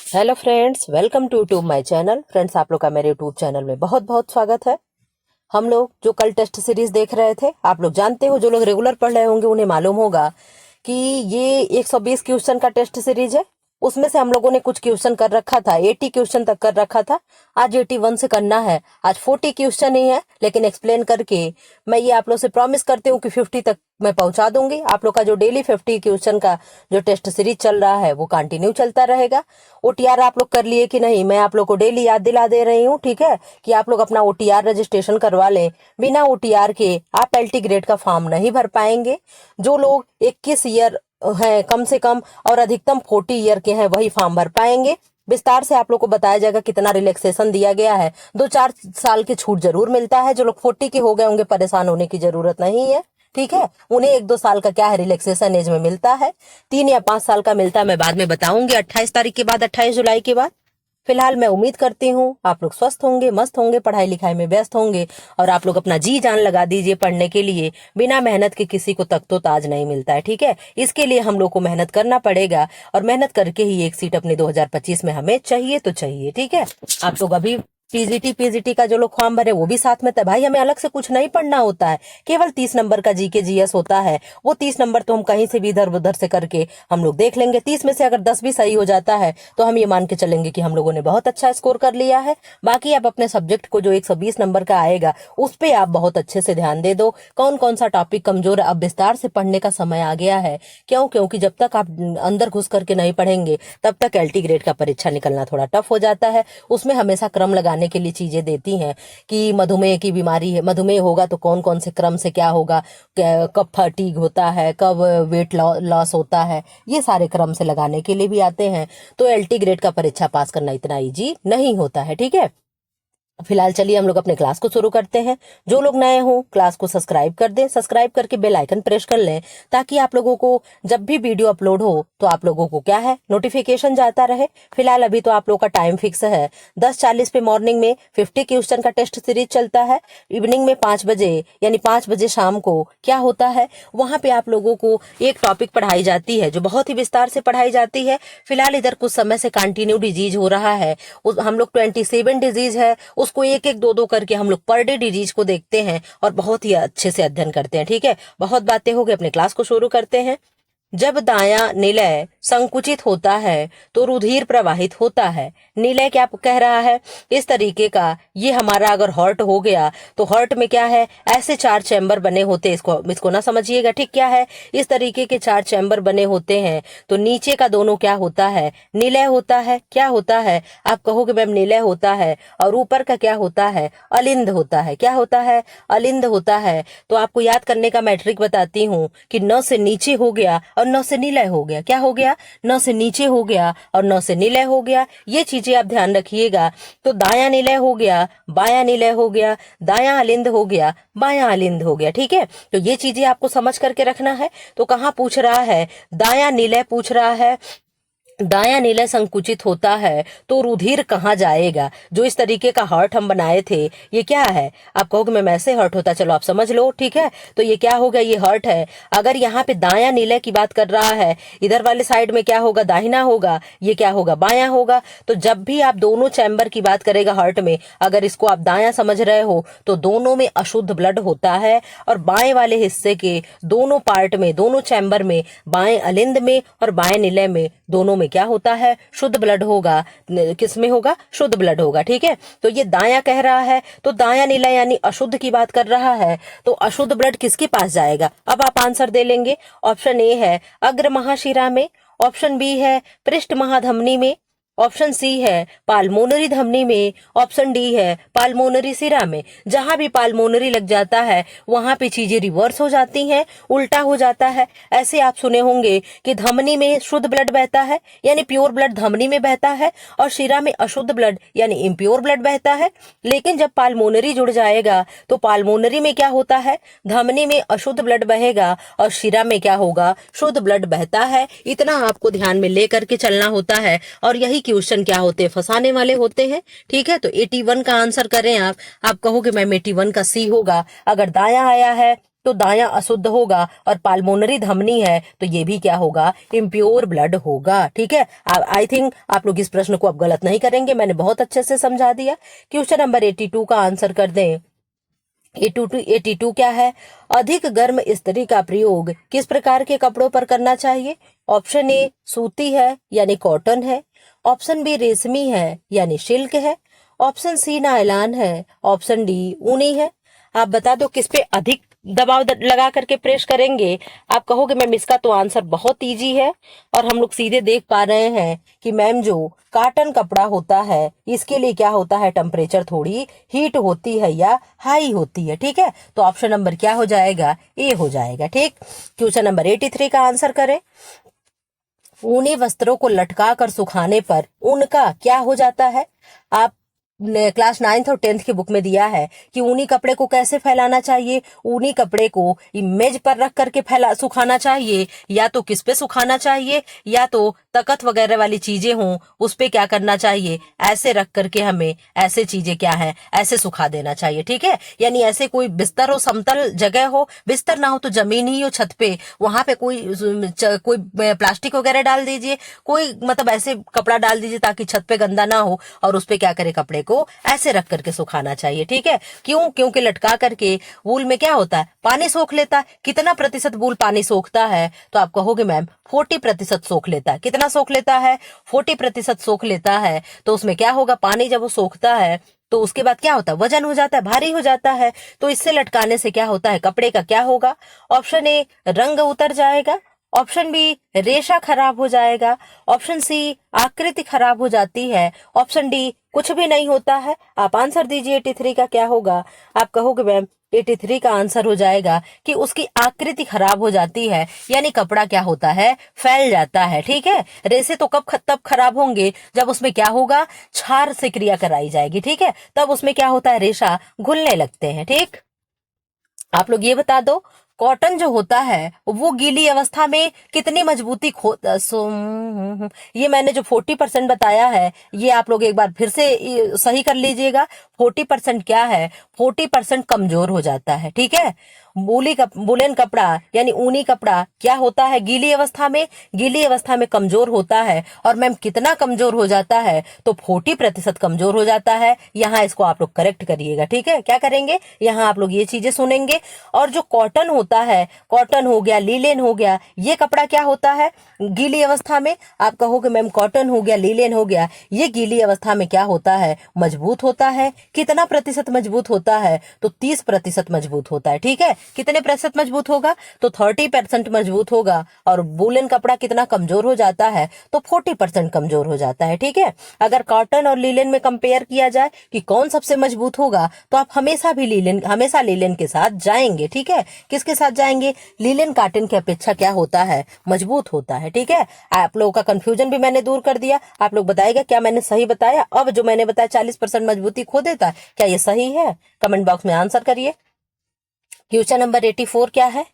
Hello friends, welcome to YouTube my channel. Friends, आप लोग का मेरे यूट्यूब चैनल में बहुत बहुत स्वागत है। हम लोग जो कल टेस्ट सीरीज देख रहे थे, आप लोग जानते हो, जो लोग रेगुलर पढ़ रहे होंगे उन्हें मालूम होगा कि ये 120 क्वेश्चन का टेस्ट सीरीज है। उसमें से हम लोगों ने कुछ क्वेश्चन कर रखा था, 80 क्वेश्चन तक कर रखा था। आज 81 से करना है। आज 40 क्वेश्चन ही है, लेकिन एक्सप्लेन करके मैं ये आप लोग से प्रॉमिस करती हूँ कि 50 तक मैं पहुंचा दूंगी। आप लोग का जो डेली 50 क्वेश्चन का जो टेस्ट सीरीज चल रहा है वो कंटिन्यू चलता रहेगा। ओटीआर आप लोग कर लिए कि नहीं, मैं आप लोग को डेली याद दिला दे रही हूँ, ठीक है, कि आप लोग अपना ओटीआर रजिस्ट्रेशन करवा लें। बिना ओटीआर के आप एलटी ग्रेड का फॉर्म नहीं भर पाएंगे। जो लोग 21 ईयर है कम से कम और अधिकतम 40 ईयर के हैं वही फॉर्म भर पाएंगे। विस्तार से आप लोग को बताया जाएगा कितना रिलैक्सेशन दिया गया है। 2-4 साल की छूट जरूर मिलता है। जो लोग 40 के हो गए होंगे परेशान होने की जरूरत नहीं है, ठीक है। उन्हें 1-2 साल का क्या है रिलैक्सेशन एज में मिलता है। 3 या 5 साल का मिलता है, मैं बाद में बताऊंगी 28 तारीख के बाद, 28 जुलाई के बाद। फिलहाल मैं उम्मीद करती हूँ आप लोग स्वस्थ होंगे, मस्त होंगे, पढ़ाई लिखाई में व्यस्त होंगे और आप लोग अपना जी जान लगा दीजिए पढ़ने के लिए। बिना मेहनत के किसी को तख्त तो ताज नहीं मिलता है, ठीक है। इसके लिए हम लोग को मेहनत करना पड़ेगा और मेहनत करके ही एक सीट अपने 2025 में हमें चाहिए तो चाहिए, ठीक है। आप लोग अभी पीजीटी का जो लोग फॉर्म भरे वो भी साथ में था। भाई, हमें अलग से कुछ नहीं पढ़ना होता है, केवल 30 नंबर का जीके जीएस होता है। वो 30 नंबर तो हम कहीं से भी इधर उधर से करके हम लोग देख लेंगे। 30 में से अगर 10 भी सही हो जाता है तो हम ये मान के चलेंगे कि हम लोगों ने बहुत अच्छा स्कोर कर लिया है। बाकी आप अपने सब्जेक्ट को जो 120 नंबर का आएगा उस पे आप बहुत अच्छे से ध्यान दे दो। कौन कौन सा टॉपिक कमजोर है, अब विस्तार से पढ़ने का समय आ गया है। क्योंकि जब तक आप अंदर घुस करके नहीं पढ़ेंगे तब तक एलटी ग्रेड का परीक्षा निकलना थोड़ा टफ हो जाता है। उसमें हमेशा क्रम लगाने के लिए चीजें देती हैं कि मधुमेह की बीमारी है, मधुमेह होगा तो कौन कौन से क्रम से क्या होगा, कब फटीग होता है, कब वेट लॉस होता है, ये सारे क्रम से लगाने के लिए भी आते हैं। तो एलटी ग्रेड का परीक्षा पास करना इतना इजी नहीं होता है, ठीक है। फिलहाल चलिए हम लोग अपने क्लास को शुरू करते हैं। जो लोग नए हो क्लास को सब्सक्राइब कर दें, सब्सक्राइब करके बेल आइकन प्रेस कर लें ताकि आप लोगों को जब भी वीडियो अपलोड हो तो आप लोगों को क्या है नोटिफिकेशन जाता रहे। फिलहाल अभी तो आप लोग का टाइम फिक्स है 10:40 पे मॉर्निंग में 50 क्वेश्चन का टेस्ट सीरीज चलता है। इवनिंग में 5 बजे यानी 5 बजे शाम को क्या होता है, वहां पे आप लोगों को एक टॉपिक पढ़ाई जाती है जो बहुत ही विस्तार से पढ़ाई जाती है। फिलहाल इधर कुछ समय से कंटिन्यू डिजीज हो रहा है। हम लोग 27 डिजीज है, उसको एक एक दो दो करके हम लोग पर डे डिजीज को देखते हैं और बहुत ही अच्छे से अध्ययन करते हैं, ठीक है। बहुत बातें हो गई, अपने क्लास को शुरू करते हैं। जब दायां निलय संकुचित होता है तो रुधिर प्रवाहित होता है। निलय क्या कह रहा है, इस तरीके का ये हमारा अगर हर्ट हो गया तो हर्ट में क्या है, ऐसे 4 चैम्बर बने होते हैं। इसको ना समझिएगा, ठीक। क्या है, इस तरीके के 4 चैम्बर बने होते हैं। तो नीचे का दोनों क्या होता है, निलय होता है। क्या होता है, आप कहोगे मैम निलय होता है, और ऊपर का क्या होता है, अलिंद होता है। क्या होता है, अलिंद होता है। तो आपको याद करने का मैट्रिक बताती हूँ कि न से नीचे हो गया और न से निलय हो गया। क्या हो गया, न से नीचे हो गया और न से निलय हो गया। ये चीजें आप ध्यान रखिएगा। तो दायां निलय हो गया, बायां निलय हो गया, दायां अलिंद हो गया, बायां अलिंद हो गया, ठीक है। तो ये चीजें आपको समझ करके रखना है। तो कहाँ पूछ रहा है, दायां निलय पूछ रहा है। दायां निलय संकुचित होता है तो रुधिर कहाँ जाएगा। जो इस तरीके का हर्ट हम बनाए थे ये क्या है, आप कहोगे मैम ऐसे हर्ट होता, चलो आप समझ लो, ठीक है। तो ये क्या होगा, ये हर्ट है। अगर यहाँ पे दायां निलय की बात कर रहा है, इधर वाले साइड में क्या होगा, दाहिना होगा, ये क्या होगा, बायां होगा। तो जब भी आप दोनों चैम्बर की बात करेगा हर्ट में, अगर इसको आप दायां समझ रहे हो तो दोनों में अशुद्ध ब्लड होता है और बाएं वाले हिस्से के दोनों पार्ट में, दोनों चैम्बर में, बाएं अलिंद में और बाएं निलय में, दोनों में क्या होता है, शुद्ध ब्लड होगा। किस में होगा, शुद्ध ब्लड होगा, ठीक है। तो ये दायां कह रहा है, तो दायां निलय यानी अशुद्ध की बात कर रहा है। तो अशुद्ध ब्लड किसके पास जाएगा, अब आप आंसर दे लेंगे। ऑप्शन ए है अग्र महाशिरा में, ऑप्शन बी है पृष्ठ महाधमनी में, ऑप्शन सी है पाल्मोनरी धमनी में, ऑप्शन डी है पाल्मोनरी सिरा में। जहां भी पाल्मोनरी लग जाता है वहां पे चीजें रिवर्स हो जाती हैं, उल्टा हो जाता है। ऐसे आप सुने होंगे कि धमनी में शुद्ध ब्लड बहता है यानी प्योर ब्लड धमनी में बहता है और शिरा में अशुद्ध ब्लड यानी इम्प्योर ब्लड बहता है। लेकिन जब पाल्मोनरी जुड़ जाएगा तो पाल्मोनरी में क्या होता है, धमनी में अशुद्ध ब्लड बहेगा और शिरा में क्या होगा, शुद्ध ब्लड बहता है। इतना आपको ध्यान में लेकर के चलना होता है और यही क्वेश्चन क्या होते हैं, फंसाने वाले होते हैं, ठीक है। तो 81 का आंसर करें आप कहोगे मैम 81 का सी होगा। अगर दायां आया है तो दायां अशुद्ध होगा, और पाल्मोनरी धमनी है तो ये भी क्या होगा, इम्प्योर ब्लड होगा। ठीक है, आई थिंक आप लोग इस प्रश्न को अब गलत नहीं करेंगे, मैंने बहुत अच्छे से समझा दिया। क्वेश्चन नंबर 82 का आंसर कर दें। 82 क्या है, अधिक गर्म इस्त्री का प्रयोग किस प्रकार के कपड़ों पर करना चाहिए। ऑप्शन ए सूती है यानी कॉटन है, ऑप्शन बी रेशमी है यानी सिल्क है, ऑप्शन सी नायलॉन है, ऑप्शन डी ऊनी है। आप बता दो किस पे अधिक दबाव लगा करके प्रेस करेंगे। आप कहोगे मैम इसका तो आंसर बहुत इजी है, और हम लोग सीधे देख पा रहे हैं कि मैम जो कॉटन कपड़ा होता है इसके लिए क्या होता है, टेम्परेचर थोड़ी हीट होती है या हाई होती है। ठीक है, तो ऑप्शन नंबर क्या हो जाएगा, ए हो जाएगा। ठीक, क्वेश्चन नंबर 83 का आंसर करें। ऊनी वस्त्रों को लटका कर सुखाने पर उनका क्या हो जाता है। आप क्लास 9th और 10th की बुक में दिया है कि ऊनी कपड़े को कैसे फैलाना चाहिए। ऊनी कपड़े को मेज पर रख करके फैला सुखाना चाहिए, या तो किस पे सुखाना चाहिए, या तो तकत वगैरह वाली चीजें हों उस पे क्या करना चाहिए, ऐसे रख करके हमें ऐसे चीजें क्या है ऐसे सुखा देना चाहिए। ठीक है, यानी ऐसे कोई बिस्तर हो, समतल जगह हो, बिस्तर ना हो तो जमीन ही हो छत पे, वहां पे कोई प्लास्टिक वगैरह डाल दीजिए, कोई मतलब ऐसे कपड़ा डाल दीजिए ताकि छत पे गंदा ना हो, और उस पे क्या करे कपड़े को ऐसे रख करके सुखाना चाहिए। ठीक है, क्यों, क्योंकि लटका करके वूल में क्या होता है, पानी सोख लेता है। कितना प्रतिशत वूल पानी सोखता है, तो आप कहोगे मैम 40% सोख लेता है। कितना सोख लेता है, 40% सोख लेता है। तो उसमें क्या होगा, पानी जब वो सोखता है तो उसके बाद क्या होता है, वजन हो जाता है, भारी हो जाता है। तो इससे लटकाने से क्या होता है, कपड़े का क्या होगा, ऑप्शन ए रंग उतर जाएगा, ऑप्शन बी रेशा खराब हो जाएगा, ऑप्शन सी आकृति खराब हो जाती है, ऑप्शन डी कुछ भी नहीं होता है। आप आंसर दीजिए 83 का क्या होगा। आप कहोगे मैम 83 का आंसर हो जाएगा कि उसकी आकृति खराब हो जाती है, यानी कपड़ा क्या होता है, फैल जाता है। ठीक है, रेशे तो तब खराब होंगे जब उसमें क्या होगा, क्षार से क्रिया कराई जाएगी। ठीक है, तब उसमें क्या होता है, रेशा घुलने लगते हैं। ठीक, आप लोग ये बता दो कॉटन जो होता है वो गीली अवस्था में कितनी मजबूती ये मैंने जो 40% बताया है ये आप लोग एक बार फिर से सही कर लीजिएगा। 40% क्या है, 40% कमजोर हो जाता है। ठीक है, वूलन कपड़ा यानी ऊनी कपड़ा क्या होता है, गीली अवस्था में कमजोर होता है। और मैम कितना कमजोर हो जाता है, तो 40% कमजोर हो जाता है। यहाँ इसको आप लोग करेक्ट करिएगा। ठीक है, क्या करेंगे, यहाँ आप लोग ये चीजें सुनेंगे। और जो कॉटन होता है, कॉटन हो गया, लीलेन हो गया, ये कपड़ा क्या होता है गीली अवस्था में। आप कहोगे मैम कॉटन हो गया, लीलेन हो गया, ये गीली अवस्था में क्या होता है, मजबूत होता है। कितना प्रतिशत मजबूत होता है, तो 30% मजबूत होता है। ठीक है, कितने प्रतिशत मजबूत होगा, तो 30% मजबूत होगा। और वूलन कपड़ा कितना कमजोर हो जाता है, तो 40% कमजोर हो जाता है। ठीक है, अगर कॉटन और लीलेन में कंपेयर किया जाए कि कौन सबसे मजबूत होगा, तो आप हमेशा लीलेन के साथ जाएंगे। ठीक है, किसके साथ जाएंगे, लीलेन कॉटन की अपेक्षा क्या होता है, मजबूत होता है। ठीक है, आप लोगों का कंफ्यूजन भी मैंने दूर कर दिया। आप लोग बताइएगा क्या मैंने सही बताया। अब जो मैंने बताया 40% मजबूती खो देता, क्या ये सही है, कमेंट बॉक्स में आंसर करिए। क्वेश्चन नंबर 84 क्या है,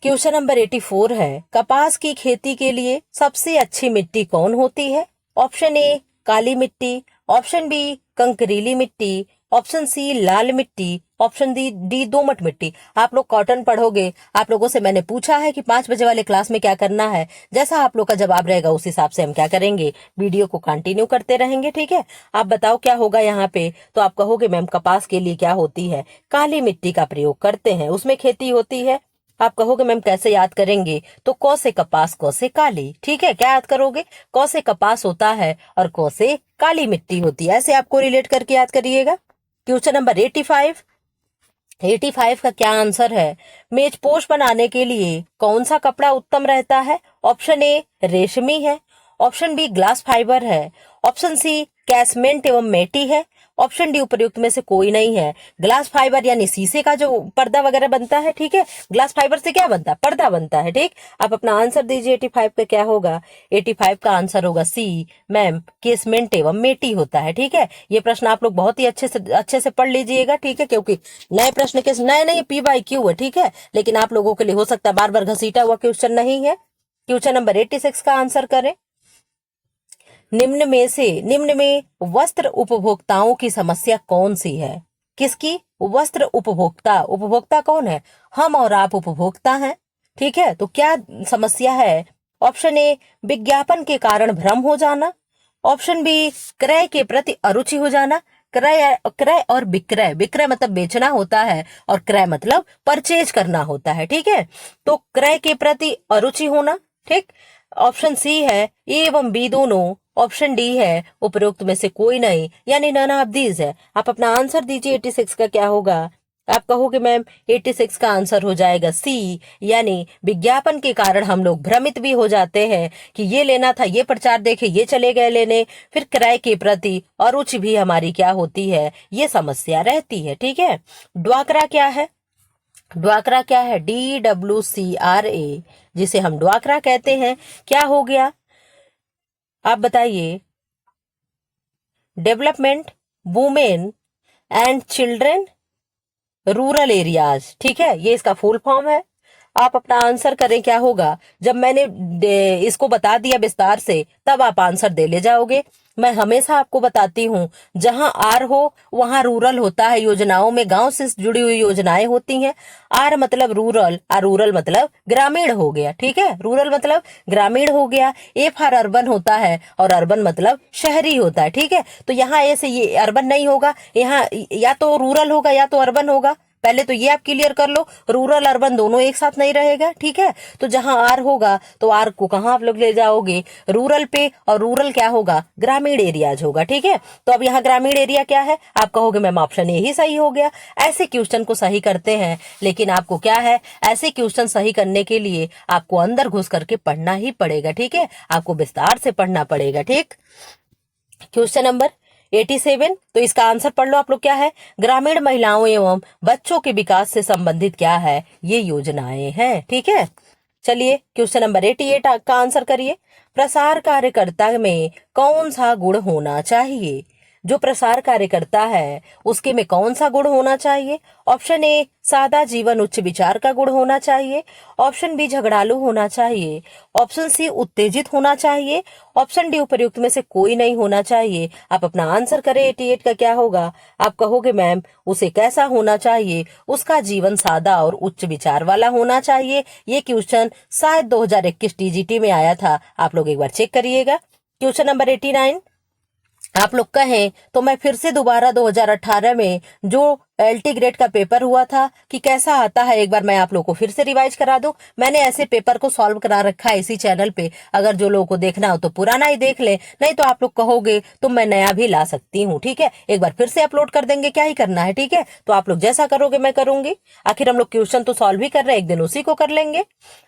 क्वेश्चन नंबर 84 है कपास की खेती के लिए सबसे अच्छी मिट्टी कौन होती है। ऑप्शन ए काली मिट्टी, ऑप्शन बी कंकरीली मिट्टी, ऑप्शन सी लाल मिट्टी, ऑप्शन डी दोमट मिट्टी। आप लोग कॉटन पढ़ोगे, आप लोगों से मैंने पूछा है कि 5 बजे वाले क्लास में क्या करना है, जैसा आप लोग का जवाब रहेगा उस हिसाब से हम क्या करेंगे, वीडियो को कंटिन्यू करते रहेंगे। ठीक है, आप बताओ क्या होगा यहाँ पे, तो आप कहोगे मैम कपास के लिए क्या होती है, काली मिट्टी का प्रयोग करते हैं, उसमें खेती होती है। आप कहोगे मैम कैसे याद करेंगे, तो क से कपास क से काली। ठीक है, क्या याद करोगे, क से कपास होता है और क से काली मिट्टी होती है, ऐसे आपको रिलेट करके याद करिएगा। क्वेश्चन नंबर 85 का क्या आंसर है, मेजपोश बनाने के लिए कौन सा कपड़ा उत्तम रहता है। ऑप्शन ए रेशमी है, ऑप्शन बी ग्लास फाइबर है, ऑप्शन सी कैसमेंट एवं मेटी है, ऑप्शन डी उपयुक्त में से कोई नहीं है। ग्लास फाइबर यानी शीशे का जो पर्दा वगैरह बनता है। ठीक है, ग्लास फाइबर से क्या बनता है, पर्दा बनता है। ठीक, आप अपना आंसर दीजिए 85 पे क्या होगा। 85 का आंसर होगा सी मैम केसमेंट एवं मेटी होता है। ठीक है, ये प्रश्न आप लोग बहुत ही अच्छे से पढ़ लीजिएगा। ठीक है, क्योंकि नए प्रश्न के नए नहीं PYQ है। ठीक है, लेकिन आप लोगों के लिए हो सकता है बार बार घसीटा हुआ क्वेश्चन नहीं है। क्वेश्चन नंबर 86 का आंसर करें। निम्न में वस्त्र उपभोक्ताओं की समस्या कौन सी है। किसकी? वस्त्र उपभोक्ता। उपभोक्ता कौन है? हम और आप उपभोक्ता हैं। ठीक है, तो क्या समस्या है? ऑप्शन ए, विज्ञापन के कारण भ्रम हो जाना। ऑप्शन बी, क्रय के प्रति अरुचि हो जाना। क्रय क्रय और विक्रय, विक्रय मतलब बेचना होता है और क्रय मतलब परचेज करना होता है। ठीक है, तो क्रय के प्रति अरुचि होना। ठीक, ऑप्शन सी है ए एवं बी दोनों। ऑप्शन डी है उपरोक्त में से कोई नहीं, यानी नन ऑफ दीज है। आप अपना आंसर दीजिए। 86 का क्या होगा? आप कहोगे मैम 86 का आंसर हो जाएगा सी, यानी विज्ञापन के कारण हम लोग भ्रमित भी हो जाते हैं कि ये लेना था, ये प्रचार देखे ये चले गए लेने, फिर क्रय के प्रति अरुचि भी हमारी क्या होती है, ये समस्या रहती है। ठीक है, ड्वाकरा क्या है? ड्वाकरा क्या है? DWCRA, जिसे हम ड्वाकरा कहते हैं। क्या हो गया आप बताइए? Development women and children rural areas. ठीक है, ये इसका फुल फॉर्म है। आप अपना आंसर करें, क्या होगा? जब मैंने इसको बता दिया विस्तार से, तब आप आंसर दे ले जाओगे। मैं हमेशा आपको बताती हूँ, जहां आर हो वहां रूरल होता है। योजनाओं में गांव से जुड़ी हुई योजनाएं होती हैं। आर मतलब रूरल, और रूरल मतलब ग्रामीण हो गया। ठीक है, रूरल मतलब ग्रामीण हो गया। ए फॉर अर्बन होता है, और अर्बन मतलब शहरी होता है। ठीक है, तो यहाँ ऐसे ये अर्बन नहीं होगा, यहाँ या तो रूरल होगा या तो अर्बन होगा। पहले तो ये आप क्लियर कर लो, रूरल अर्बन दोनों एक साथ नहीं रहेगा। ठीक है, तो जहां आर होगा तो आर को कहां आप लोग ले जाओगे? रूरल पे, और रूरल क्या होगा? ग्रामीण एरियाज होगा। ठीक है, तो अब यहाँ ग्रामीण एरिया क्या है? आप कहोगे मैम ऑप्शन ए ही सही हो गया। ऐसे क्वेश्चन को सही करते हैं, लेकिन आपको क्या है, ऐसे क्वेश्चन सही करने के लिए आपको अंदर घुस करके पढ़ना ही पड़ेगा। ठीक है, आपको विस्तार से पढ़ना पड़ेगा। ठीक, क्वेश्चन नंबर 87, तो इसका आंसर पढ़ लो आप लोग। क्या है? ग्रामीण महिलाओं एवं बच्चों के विकास से संबंधित क्या है? ये योजनाएं हैं। ठीक है, चलिए क्वेश्चन नंबर 88 का आंसर करिए। प्रसार कार्यकर्ता में कौन सा गुण होना चाहिए? जो प्रसार कार्यकर्ता है उसके में कौन सा गुण होना चाहिए? ऑप्शन ए, सादा जीवन उच्च विचार का गुण होना चाहिए। ऑप्शन बी, झगड़ालू होना चाहिए। ऑप्शन सी, उत्तेजित होना चाहिए। ऑप्शन डी, उपर्युक्त में से कोई नहीं होना चाहिए। आप अपना आंसर करें। 88 का क्या होगा? आप कहोगे मैम उसे कैसा होना चाहिए? उसका जीवन सादा और उच्च विचार वाला होना चाहिए। ये क्वेश्चन शायद 2021 टीजीटी में आया था, आप लोग एक बार चेक करिएगा। क्वेश्चन नंबर 89, आप लोग कहें तो मैं फिर से दोबारा 2018 में जो LT ग्रेड का पेपर हुआ था कि कैसा आता है, एक बार मैं आप लोग को फिर से रिवाइज करा दूं। मैंने ऐसे पेपर को सॉल्व करा रखा है इसी चैनल पे, अगर जो लोगों को देखना हो तो पुराना ही देख ले, नहीं तो आप लोग कहोगे तो मैं नया भी ला सकती हूँ। ठीक है, एक बार फिर से अपलोड कर देंगे, क्या ही करना है। ठीक है, तो आप लोग जैसा करोगे मैं करूंगी। आखिर हम लोग क्वेश्चन तो सॉल्व ही कर रहे हैं, एक दिन उसी को कर लेंगे।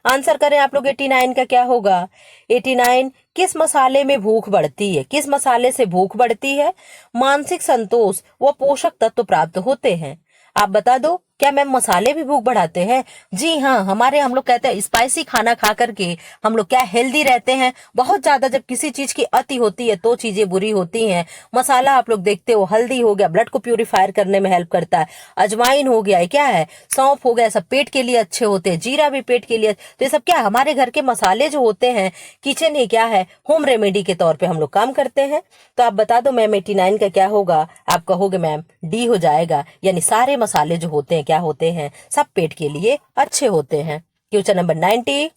आंसर करें आप लोग। 89 का क्या होगा? 89, किस मसाले में भूख बढ़ती है? किस मसाले से भूख बढ़ती है? मानसिक संतोष व पोषक तत्व प्राप्त होते हैं। आप बता दो, क्या मैम मसाले भी भूख बढ़ाते हैं? जी हाँ, हम लोग कहते हैं स्पाइसी खाना खा करके हम लोग क्या हेल्दी रहते हैं। बहुत ज्यादा जब किसी चीज की अति होती है तो चीजें बुरी होती हैं। मसाला आप लोग देखते हो, हल्दी हो गया ब्लड को प्यूरिफायर करने में हेल्प करता है। अजवाइन हो गया, क्या है, सौंफ हो गया, सब पेट के लिए अच्छे होते हैं। जीरा भी पेट के लिए। तो ये सब क्या हमारे घर के मसाले जो होते हैं, किचन ही क्या है, होम रेमेडी के तौर पे हम लोग काम करते हैं। तो आप बता दो मैम 89 का क्या होगा? आप कहोगे मैम डी हो जाएगा, यानी सारे मसाले जो होते हैं क्या होते हैं, सब पेट के लिए अच्छे होते हैं। क्वेश्चन नंबर 90,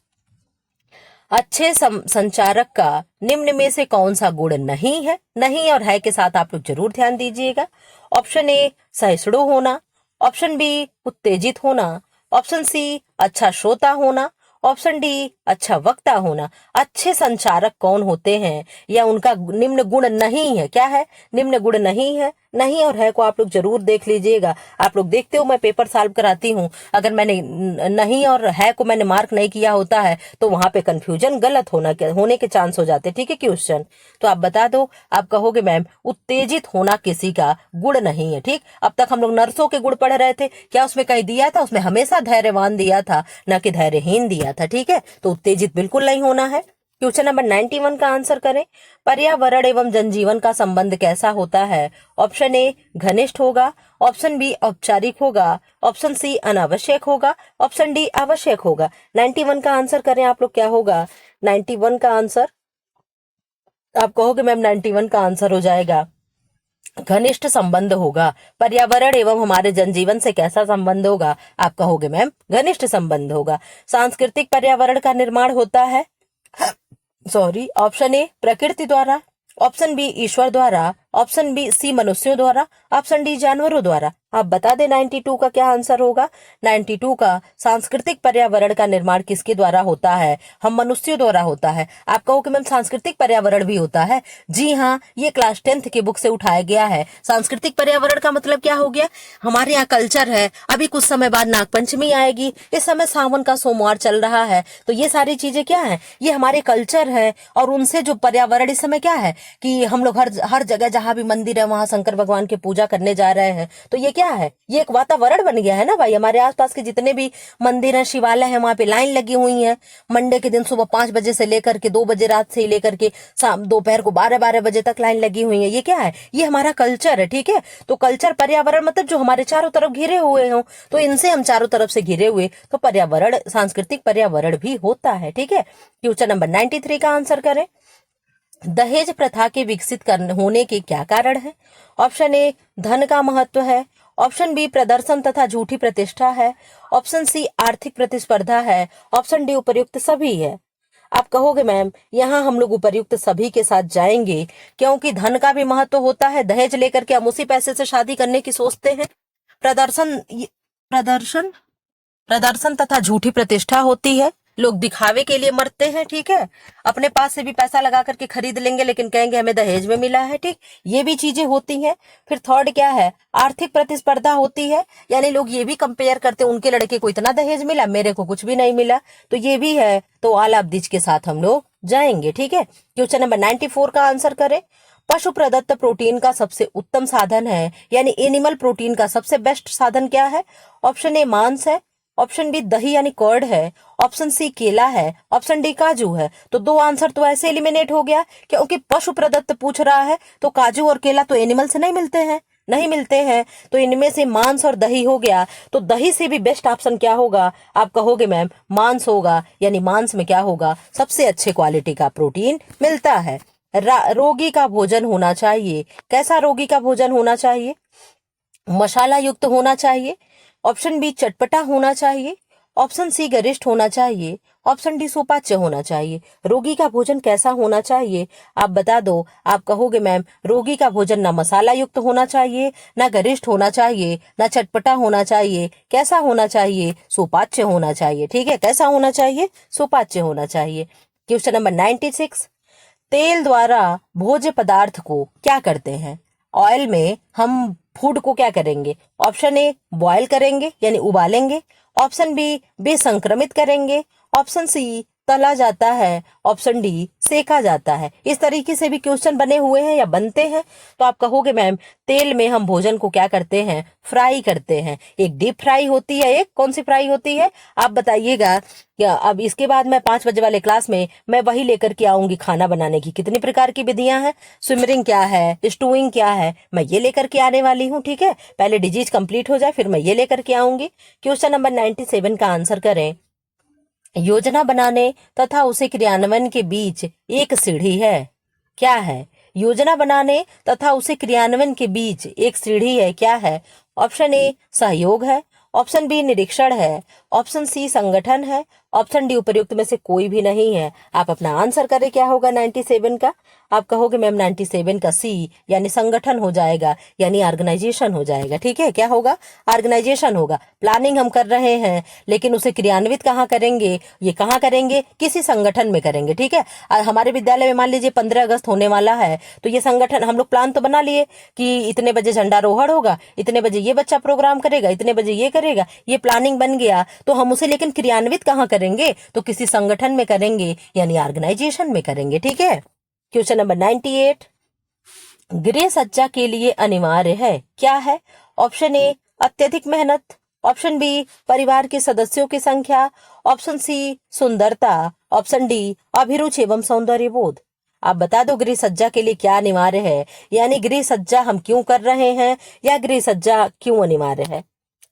अच्छे संचारक का निम्न में से कौन सा गुण नहीं है? नहीं और है के साथ आप लोग जरूर ध्यान दीजिएगा। ऑप्शन ए, सहिष्णु होना। ऑप्शन बी, उत्तेजित होना। ऑप्शन सी, अच्छा श्रोता होना। ऑप्शन डी, अच्छा वक्ता होना। अच्छे संचारक कौन होते हैं या उनका निम्न गुण नहीं है? क्या है? निम्न गुण नहीं है। नहीं और है को आप लोग जरूर देख लीजिएगा। आप लोग देखते हो मैं पेपर सॉल्व कराती हूँ, अगर मैंने नहीं और है को मैंने मार्क नहीं किया होता है तो वहां पे कंफ्यूजन गलत होने के चांस हो जाते। ठीक है क्वेश्चन, तो आप बता दो। आप कहोगे मैम उत्तेजित होना किसी का गुण नहीं है। ठीक, अब तक हम लोग नर्सों के गुण पढ़ रहे थे, क्या उसमें कहीं दिया था? उसमें हमेशा धैर्यवान दिया था, ना कि धैर्यहीन दिया था। ठीक है, तो उत्तेजित बिल्कुल नहीं होना है। क्वेश्चन नंबर 91 का आंसर करें। पर्यावरण एवं जनजीवन का संबंध कैसा होता है? ऑप्शन ए, घनिष्ठ होगा। ऑप्शन बी, औपचारिक होगा। ऑप्शन सी, अनावश्यक होगा। ऑप्शन डी, आवश्यक होगा। 91 का आंसर करें आप लोग, क्या होगा? 91 का आंसर आप कहोगे मैम 91 का आंसर हो जाएगा घनिष्ठ संबंध होगा। पर्यावरण एवं हमारे जनजीवन से कैसा संबंध होगा? आप कहोगे मैम घनिष्ठ संबंध होगा। सांस्कृतिक पर्यावरण का निर्माण होता है, सॉरी, ऑप्शन ए प्रकृति द्वारा, ऑप्शन बी ईश्वर द्वारा, ऑप्शन बी सी मनुष्यों द्वारा, ऑप्शन डी जानवरों द्वारा। आप बता दें 92 का क्या आंसर होगा। 92 का सांस्कृतिक पर्यावरण का निर्माण किसके द्वारा होता है? हम मनुष्यों द्वारा होता है। आप कहो कि मैम सांस्कृतिक पर्यावरण भी होता है? जी हाँ, ये क्लास 10th की बुक से उठाया गया है। सांस्कृतिक पर्यावरण का मतलब क्या हो गया? हमारे यहाँ कल्चर है, अभी कुछ समय बाद नागपंचमी आएगी, इस समय सावन का सोमवार चल रहा है, तो ये सारी चीजें क्या है? ये हमारे कल्चर है। और उनसे जो पर्यावरण इस समय क्या है कि हम लोग हर जगह जहां भी मंदिर है वहां शंकर भगवान की पूजा करने जा रहे हैं, तो ये क्या है? ये एक वातावरण बन गया है ना भाई। हमारे आसपास के जितने भी मंदिर हैं, शिवालय हैं, वहां पे लाइन लगी हुई है। मंडे के दिन सुबह 5 बजे से लेकर के 2 बजे रात से ही लेकर के शाम दोपहर को 12-12 बजे तक लाइन लगी हुई है। ये क्या है? ये हमारा कल्चर है, ठीक है। तो कल्चर पर्यावरण मतलब जो हमारे चारों तरफ घिरे हुए हो, तो इनसे हम चारों तरफ से घिरे हुए, तो पर्यावरण सांस्कृतिक पर्यावरण भी होता है, ठीक है। क्वेश्चन नंबर 93 का आंसर करें। दहेज प्रथा के विकसित होने के क्या कारण है? ऑप्शन ए धन का महत्व है, ऑप्शन बी प्रदर्शन तथा झूठी प्रतिष्ठा है, ऑप्शन सी आर्थिक प्रतिस्पर्धा है, ऑप्शन डी उपर्युक्त सभी है। आप कहोगे मैम यहाँ हम लोग उपर्युक्त सभी के साथ जाएंगे, क्योंकि धन का भी महत्व होता है। दहेज लेकर के हम उसी पैसे से शादी करने की सोचते हैं। प्रदर्शन प्रदर्शन प्रदर्शन तथा झूठी प्रतिष्ठा होती है। लोग दिखावे के लिए मरते हैं, ठीक है। अपने पास से भी पैसा लगा करके खरीद लेंगे, लेकिन कहेंगे हमें दहेज में मिला है, ठीक। ये भी चीजें होती हैं। फिर थर्ड क्या है? आर्थिक प्रतिस्पर्धा होती है, यानी लोग ये भी कंपेयर करते हैं, उनके लड़के को इतना दहेज मिला, मेरे को कुछ भी नहीं मिला, तो ये भी है। तो ऑल ऑफ दिस के साथ हम लोग जाएंगे, ठीक है। क्वेश्चन नंबर 94 का आंसर करें। पशु प्रदत्त प्रोटीन का सबसे उत्तम साधन है, यानी एनिमल प्रोटीन का सबसे बेस्ट साधन क्या है? ऑप्शन ए मांस है, ऑप्शन बी दही यानी कर्ड है, ऑप्शन सी केला है, ऑप्शन डी काजू है। तो 2 आंसर तो ऐसे एलिमिनेट हो गया, क्योंकि पशु प्रदत्त पूछ रहा है, तो काजू और केला तो एनिमल से नहीं मिलते हैं, तो इनमें से मांस और दही हो गया। तो दही से भी बेस्ट ऑप्शन क्या होगा? आप कहोगे मैम मांस होगा, यानी मांस में क्या होगा? सबसे अच्छे क्वालिटी का प्रोटीन मिलता है। रोगी का भोजन होना चाहिए। कैसा रोगी का भोजन होना चाहिए? मसाला युक्त होना चाहिए, ऑप्शन बी चटपटा होना चाहिए, ऑप्शन सी गरिष्ठ होना चाहिए, ऑप्शन डी सुपाच्य होना चाहिए। रोगी का भोजन कैसा होना चाहिए? आप बता दो। आप कहोगे मैम रोगी का भोजन ना मसाला युक्त होना चाहिए, ना गरिष्ठ होना चाहिए, ना चटपटा होना चाहिए। कैसा होना चाहिए? सुपाच्य होना चाहिए, ठीक है। कैसा होना चाहिए? सुपाच्य होना चाहिए। Question number 96। तेल द्वारा भोज्य पदार्थ को क्या करते हैं? ऑयल में हम फूड को क्या करेंगे? ऑप्शन ए बॉयल करेंगे यानी उबालेंगे, ऑप्शन बी बेसंक्रमित करेंगे, ऑप्शन सी तला जाता है, ऑप्शन डी सेका जाता है। इस तरीके से भी क्वेश्चन बने हुए हैं या बनते हैं। तो आप कहोगे मैम तेल में हम भोजन को क्या करते हैं? फ्राई करते हैं। एक डीप फ्राई होती है, एक कौन सी फ्राई होती है? आप बताइएगा। अब इसके बाद मैं 5 बजे वाले क्लास में मैं वही लेकर के आऊंगी खाना बनाने की कितनी प्रकार की विधियां हैं, स्विमरिंग क्या है, स्टूइंग क्या है, मैं ये लेकर के आने वाली हूँ, ठीक है। पहले डिजीज कंप्लीट हो जाए, फिर मैं ये लेकर के आऊंगी। क्वेश्चन नंबर 97 का आंसर करें। योजना बनाने तथा उसे क्रियान्वयन के बीच एक सीढ़ी है। क्या है? योजना बनाने तथा उसे क्रियान्वयन के बीच एक सीढ़ी है, क्या है? ऑप्शन ए सहयोग है, ऑप्शन बी निरीक्षण है, ऑप्शन सी संगठन है, ऑप्शन डी उपर्युक्त में से कोई भी नहीं है। आप अपना आंसर करें, क्या होगा 97 का? आप कहोगे मैम 97 का सी यानी संगठन हो जाएगा, यानी ऑर्गेनाइजेशन हो जाएगा, ठीक है। क्या होगा? ऑर्गेनाइजेशन होगा। प्लानिंग हम कर रहे हैं, लेकिन उसे क्रियान्वित कहाँ करेंगे? ये कहाँ करेंगे? किसी संगठन में करेंगे, ठीक है। हमारे विद्यालय में मान लीजिए 15 अगस्त होने वाला है, तो ये संगठन हम लोग प्लान तो बना लिए कि इतने बजे झंडारोहण होगा, इतने बजे ये बच्चा प्रोग्राम करेगा, इतने बजे ये करेगा, ये प्लानिंग बन गया। तो हम उसे लेकिन क्रियान्वित कहाँ करेंगे? तो किसी संगठन में करेंगे, यानी ऑर्गेनाइजेशन में करेंगे, ठीक है। Question number 98। गृह सज्जा के लिए अनिवार्य है, क्या है? ऑप्शन ए अत्यधिक मेहनत, ऑप्शन बी परिवार के सदस्यों की संख्या, ऑप्शन सी सुंदरता, ऑप्शन डी अभिरुचि एवं सौंदर्य बोध। आप बता दो गृह सज्जा के लिए क्या अनिवार्य है, यानी गृह सज्जा हम क्यों कर रहे हैं या गृह सज्जा क्यों अनिवार्य है?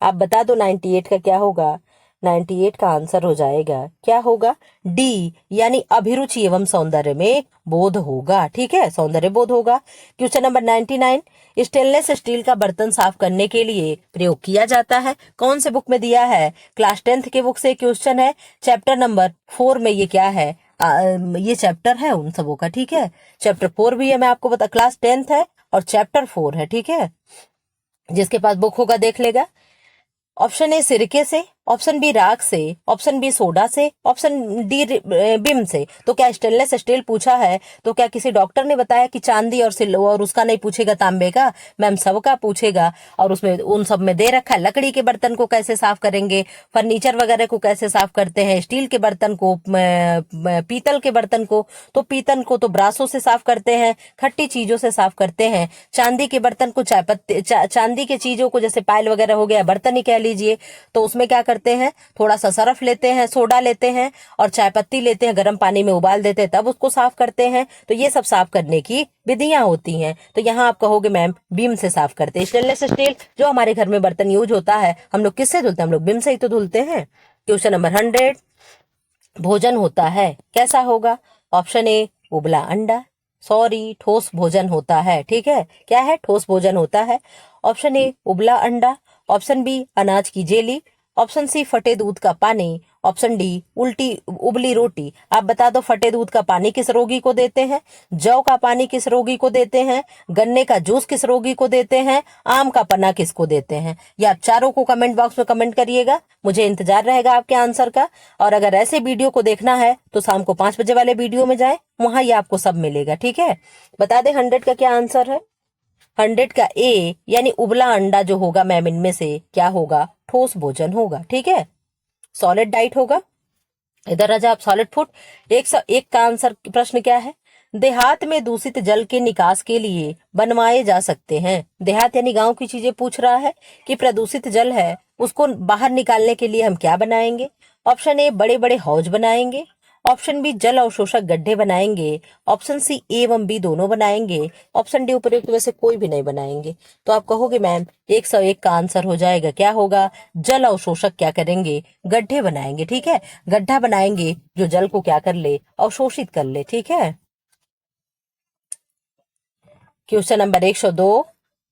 आप बता दो 98 का क्या होगा। 98 का आंसर हो जाएगा, क्या होगा, डी, यानी अभिरुचि एवं सौंदर्य में बोध होगा। ठीक है, सौंदर्य बोध होगा। क्वेश्चन नंबर 99, स्टेनलेस स्टील का बर्तन साफ करने के लिए प्रयोग किया जाता है, कौन से बुक में दिया है, क्लास 10th के बुक से क्वेश्चन है, चैप्टर नंबर 4 में ये क्या है, ये चैप्टर है उन सबों का। ठीक है, चैप्टर 4 भी है, मैं आपको बता, क्लास 10th है और चैप्टर 4 है। ठीक है, जिसके पास बुक होगा देख लेगा। ऑप्शन ए सिरके से, ऑप्शन बी राख से, ऑप्शन बी सोडा से, ऑप्शन डी बिम से। तो क्या स्टेनलेस स्टील पूछा है तो क्या किसी डॉक्टर ने बताया कि चांदी और सिल्वर, और उसका नहीं पूछेगा तांबे का, मैम सबका पूछेगा। और उसमें उन सब में दे रखा है लकड़ी के बर्तन को कैसे साफ करेंगे, फर्नीचर वगैरह को कैसे साफ करते हैं, स्टील के बर्तन को, पीतल के बर्तन को, तो पीतल को तो ब्रासों से साफ करते हैं, खट्टी चीजों से साफ करते हैं। चांदी के बर्तन को चाय पत्ती, चांदी के चीजों को जैसे पायल वगैरह हो गया, बर्तन ही कह लीजिए, तो उसमें क्या करते हैं, थोड़ा सा सरफ लेते हैं, सोडा लेते हैं और चाय पत्ती लेते हैं, गर्म पानी में उबाल देते हैं, तब उसको साफ करते हैं। तो ये सब साफ करने की विधियां होती हैं। तो यहाँ आप कहोगे मैम बीम से साफ करते हैं। स्टेनलेस स्टील जो हमारे घर में बर्तन यूज होता है, हम लोग किससे धुलते हैं, हम लोग बीम से ही तो धुलते हैं। क्वेश्चन नंबर 100, भोजन होता है कैसा होगा, ऑप्शन ए उबला अंडा, सॉरी ठोस भोजन होता है। ठीक है, क्या है, ठोस भोजन होता है। ऑप्शन ए उबला अंडा, ऑप्शन बी अनाज की जेली, ऑप्शन सी फटे दूध का पानी, ऑप्शन डी उल्टी उबली रोटी। आप बता दो, फटे दूध का पानी किस रोगी को देते हैं, जौ का पानी किस रोगी को देते हैं, गन्ने का जूस किस रोगी को देते हैं, आम का पन्ना किसको देते हैं। ये आप चारों को कमेंट बॉक्स में कमेंट करिएगा, मुझे इंतजार रहेगा आपके आंसर का। और अगर ऐसे वीडियो को देखना है तो शाम को 5 बजे वाले वीडियो में जाए, वहां ये आपको सब मिलेगा। ठीक है, बता दे 100 का क्या आंसर है। 100 का ए, यानी उबला अंडा जो होगा मैम, इनमें से क्या होगा, ठोस भोजन होगा। ठीक है, सॉलिड डाइट होगा। इधर राजा आप सॉलिड फूड। 101 का आंसर प्रश्न क्या है, देहात में दूषित जल के निकास के लिए बनवाए जा सकते हैं। देहात यानी गांव की चीजें पूछ रहा है कि प्रदूषित जल है उसको बाहर निकालने के लिए हम क्या बनाएंगे। ऑप्शन ए बड़े बड़े हौज बनाएंगे, ऑप्शन बी जल अवशोषक गड्ढे बनाएंगे, ऑप्शन सी ए एवं बी दोनों बनाएंगे, ऑप्शन डी उपयुक्त में से कोई भी नहीं बनाएंगे। तो आप कहोगे मैम 101 का आंसर हो जाएगा, क्या होगा, जल अवशोषक क्या करेंगे, गड्ढे बनाएंगे। ठीक है, गड्ढा बनाएंगे जो जल को क्या कर ले, अवशोषित कर ले। ठीक है, क्वेश्चन नंबर 102,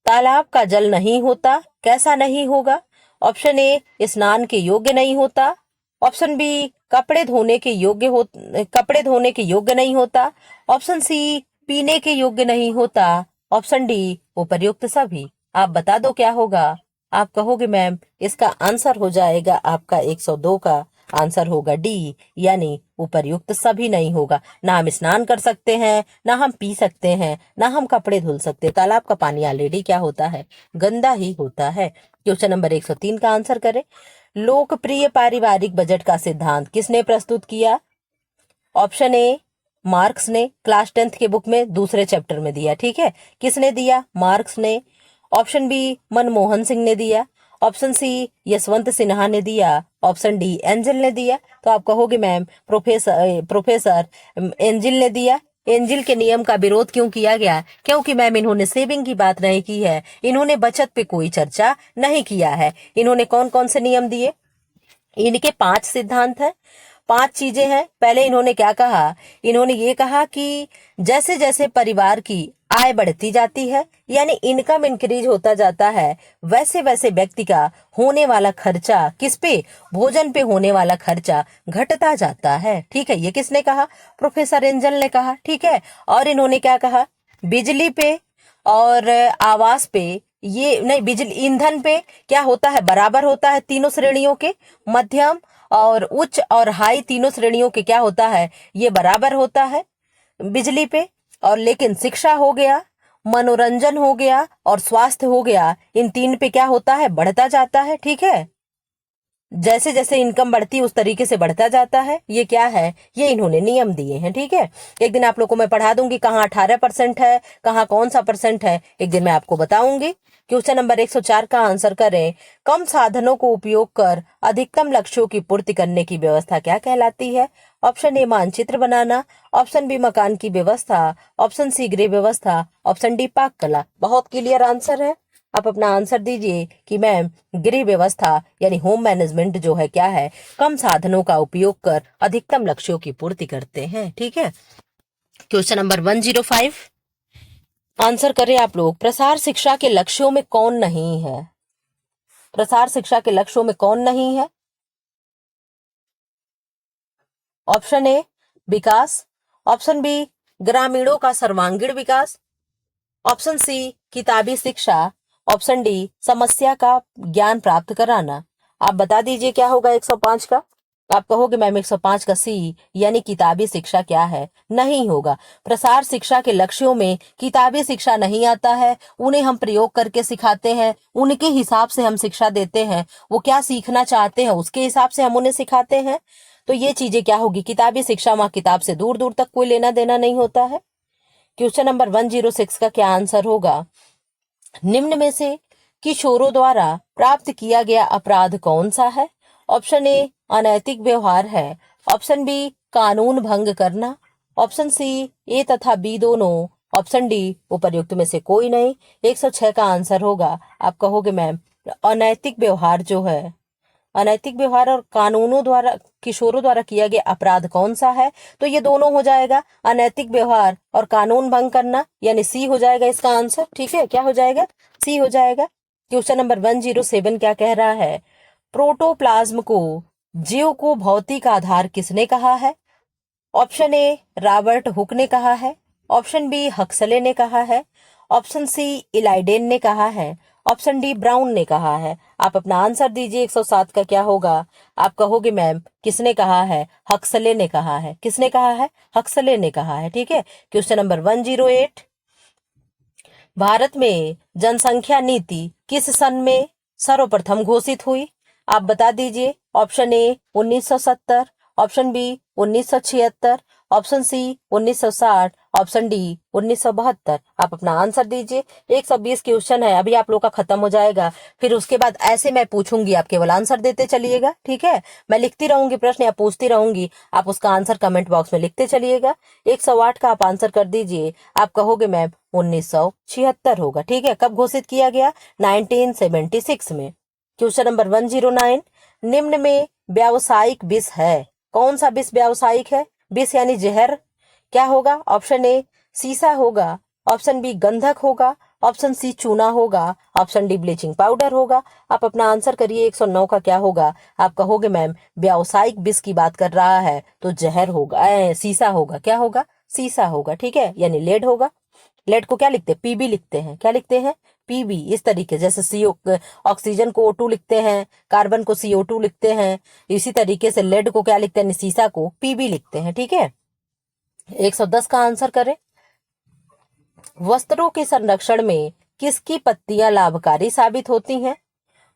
तालाब का जल नहीं होता, कैसा नहीं होगा। ऑप्शन ए स्नान के योग्य नहीं होता, ऑप्शन बी कपड़े धोने के योग्य नहीं होता, ऑप्शन सी पीने के योग्य नहीं होता, ऑप्शन डी उपर्युक्त सभी। आप बता दो क्या होगा। आप कहोगे मैम इसका आंसर हो जाएगा, आपका 102 का आंसर होगा डी, यानी उपर्युक्त सभी नहीं होगा। ना हम स्नान कर सकते हैं, ना हम पी सकते हैं, ना हम कपड़े धुल सकते हैं। तालाब का पानी ऑलरेडी क्या होता है, गंदा ही होता है। क्वेश्चन नंबर 103 का आंसर करें, लोकप्रिय पारिवारिक बजट का सिद्धांत किसने प्रस्तुत किया। ऑप्शन ए मार्क्स ने, क्लास 10th के बुक में दूसरे चैप्टर में दिया। ठीक है, किसने दिया, मार्क्स ने। ऑप्शन बी मनमोहन सिंह ने दिया, ऑप्शन सी यशवंत सिन्हा ने दिया, ऑप्शन डी एंजल ने दिया। तो आप कहोगे मैम प्रोफेसर एंजल ने दिया। एंजल के नियम का विरोध क्यों किया गया, क्योंकि मैम इन्होंने सेविंग की बात नहीं की है, इन्होंने बचत पे कोई चर्चा नहीं किया है। इन्होंने कौन कौन से नियम दिए, इनके 5 सिद्धांत हैं, 5 चीजें हैं। पहले इन्होंने क्या कहा, इन्होंने ये कहा कि जैसे जैसे परिवार की आय बढ़ती जाती है, यानी इनकम इंक्रीज होता जाता है, वैसे वैसे व्यक्ति का होने वाला खर्चा किस पे, भोजन पे होने वाला खर्चा घटता जाता है। ठीक है, ये किसने कहा, प्रोफेसर एंजल ने कहा। ठीक है, और इन्होंने क्या कहा, बिजली पे और आवास पे, ये नहीं, बिजली ईंधन पे क्या होता है, बराबर होता है तीनों श्रेणियों के, मध्यम और उच्च और हाई तीनों श्रेणियों के क्या होता है, ये बराबर होता है बिजली पे। और लेकिन शिक्षा हो गया, मनोरंजन हो गया और स्वास्थ्य हो गया, इन 3 पे क्या होता है, बढ़ता जाता है। ठीक है, जैसे जैसे इनकम बढ़ती है उस तरीके से बढ़ता जाता है। ये क्या है, ये इन्होंने नियम दिए हैं। ठीक है, एक दिन आप लोग को मैं पढ़ा दूंगी कहाँ 18% है, कहाँ कौन सा परसेंट है, एक दिन मैं आपको बताऊंगी। क्वेश्चन नंबर 104 का आंसर करें, कम साधनों को उपयोग कर अधिकतम लक्ष्यों की पूर्ति करने की व्यवस्था क्या कहलाती है। ऑप्शन ए मानचित्र बनाना, ऑप्शन बी मकान की व्यवस्था, ऑप्शन सी गृह व्यवस्था, ऑप्शन डी पाक कला। बहुत क्लियर आंसर है, आप अपना आंसर दीजिए कि मैम गृह व्यवस्था यानी होम मैनेजमेंट जो है क्या है, कम साधनों का उपयोग कर अधिकतम लक्ष्यों की पूर्ति करते हैं। ठीक है, क्वेश्चन नंबर 105 आंसर करें आप लोग। प्रसार शिक्षा के लक्ष्यों में कौन नहीं है? प्रसार शिक्षा के लक्ष्यों में कौन नहीं है? ऑप्शन ए विकास, ऑप्शन बी ग्रामीणों का सर्वांगीण विकास, ऑप्शन सी किताबी शिक्षा, ऑप्शन डी समस्या का ज्ञान प्राप्त कराना। आप बता दीजिए क्या होगा 105 का। आप कहोगे मैम 105 का सी यानी किताबी शिक्षा क्या है? नहीं होगा। प्रसार शिक्षा के लक्ष्यों में किताबी शिक्षा नहीं आता है, उन्हें हम प्रयोग करके सिखाते हैं, उनके हिसाब से हम शिक्षा देते हैं, वो क्या सीखना चाहते हैं उसके हिसाब से हम उन्हें सिखाते हैं। तो ये चीजें क्या होगी? किताबी शिक्षा में किताब से दूर दूर तक कोई लेना देना नहीं होता है। क्वेश्चन नंबर 106 का क्या आंसर होगा? निम्न में से किशोरों द्वारा प्राप्त किया गया अपराध कौन सा है? ऑप्शन ए अनैतिक व्यवहार है, ऑप्शन बी कानून भंग करना, ऑप्शन सी ए तथा बी दोनों, ऑप्शन डी उपर्युक्त में से कोई नहीं। 106 का आंसर होगा। आप कहोगे मैम अनैतिक व्यवहार जो है, अनैतिक व्यवहार और कानूनों द्वारा किशोरों द्वारा किया गया अपराध कौन सा है? तो ये दोनों हो जाएगा, अनैतिक व्यवहार और कानून भंग करना, यानी सी हो जाएगा इसका आंसर। ठीक है, क्या हो जाएगा? सी हो जाएगा। क्वेश्चन नंबर 107 क्या कह रहा है? प्रोटोप्लाज्म को जीव को भौतिक आधार किसने कहा है? ऑप्शन ए रॉबर्ट हुक ने कहा है, ऑप्शन बी हक्सले ने कहा है, ऑप्शन सी इलाइडेन ने कहा है, ऑप्शन डी ब्राउन ने कहा है। आप अपना आंसर दीजिए 107 का क्या होगा? आप कहोगे मैम किसने कहा है? हक्सले ने कहा है। किसने कहा है? हक्सले ने कहा है। ठीक है, क्वेश्चन नंबर 108 भारत में जनसंख्या नीति किस सन में सर्वप्रथम घोषित हुई? आप बता दीजिए। Option A 1970, option B 1976, option C 1960, option D 1972। आप अपना आंसर दीजिए। 120 क्वेश्चन है, अभी आप लोग का खत्म हो जाएगा, फिर उसके बाद ऐसे मैं पूछूंगी, आप केवल आंसर देते चलिएगा। ठीक है, मैं लिखती रहूंगी प्रश्न या पूछती रहूंगी, आप उसका आंसर कमेंट बॉक्स में लिखते चलिएगा। 108 का आप आंसर कर दीजिए। आप कहोगे मैम 1976 होगा। ठीक है, कब घोषित किया गया? 1976 में। क्वेश्चन नंबर 109 निम्न में व्यावसायिक विष है, कौन सा विष व्यावसायिक है? विष यानी जहर। क्या होगा? ऑप्शन ए सीसा होगा, ऑप्शन बी गंधक होगा, ऑप्शन सी चूना होगा, ऑप्शन डी ब्लीचिंग पाउडर होगा। आप अपना आंसर करिए। 109 का क्या होगा? आप कहोगे मैम व्यावसायिक विष की बात कर रहा है तो जहर होगा, सीसा होगा। क्या होगा? सीसा होगा। ठीक है, यानी लेड होगा। लेड को क्या लिखते हैं? पीबी लिखते हैं। क्या लिखते हैं? पीबी। इस तरीके जैसे सीओ ऑक्सीजन को O2 लिखते हैं, कार्बन को CO2 लिखते हैं, इसी तरीके से लेड को क्या लिखते हैं? सीसा को पीबी लिखते हैं। ठीक है, 110 का आंसर करें। वस्त्रों के संरक्षण में किसकी पत्तियां लाभकारी साबित होती हैं?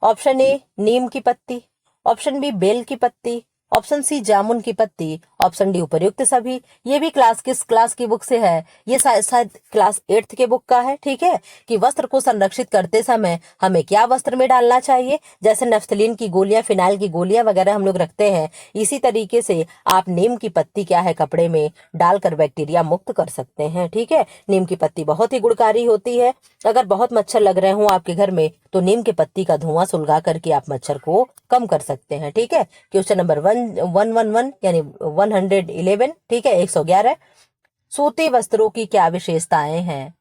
ऑप्शन ए नीम की पत्ती, ऑप्शन बी बेल की पत्ती, ऑप्शन सी जामुन की पत्ती, ऑप्शन डी उपर्युक्त सभी। ये भी किस क्लास की बुक से है? ये शायद क्लास 8th के बुक का है। ठीक है, कि वस्त्र को संरक्षित करते समय हमें क्या वस्त्र में डालना चाहिए, जैसे नेफ्थलीन की गोलियां, फिनाइल की गोलियां वगैरह हम लोग रखते हैं, इसी तरीके से आप नीम की पत्ती क्या है कपड़े में डालकर बैक्टीरिया मुक्त कर सकते हैं। ठीक है, नीम की पत्ती बहुत ही गुणकारी होती है। अगर बहुत मच्छर लग रहे हों आपके घर में तो नीम के पत्ती का धुआं सुलगा करके आप मच्छर को कम कर सकते हैं। ठीक है, क्वेश्चन नंबर 111 यानी 111। ठीक है, 111 सूती वस्त्रों की क्या विशेषताएं हैं?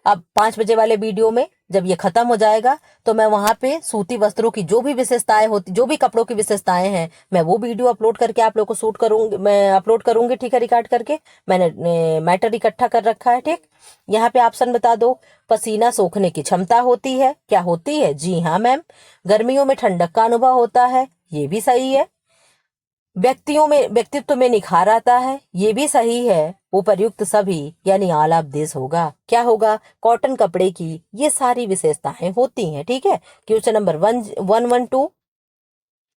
अब 5 बजे वाले वीडियो में जब ये खत्म हो जाएगा तो मैं वहां पे सूती वस्त्रों की जो भी विशेषताएं होती, जो भी कपड़ों की विशेषताएं हैं, मैं वो वीडियो अपलोड करके आप लोग को शूट करूंगी, मैं अपलोड करूंगी। ठीक है, रिकॉर्ड करके मैंने मैटर इकट्ठा कर रखा है। ठीक, यहाँ पे ऑप्शन बता दो। पसीना सोखने की क्षमता होती है। क्या होती है? जी हाँ मैम। गर्मियों में ठंडक का अनुभव होता है। ये भी सही है। व्यक्तित्व में निखार आता है। ये भी सही है। उपर्युक्त सभी यानी ऑल ऑफ दिस होगा। क्या होगा? कॉटन कपड़े की ये सारी विशेषताएं होती हैं। ठीक है, क्वेश्चन नंबर 112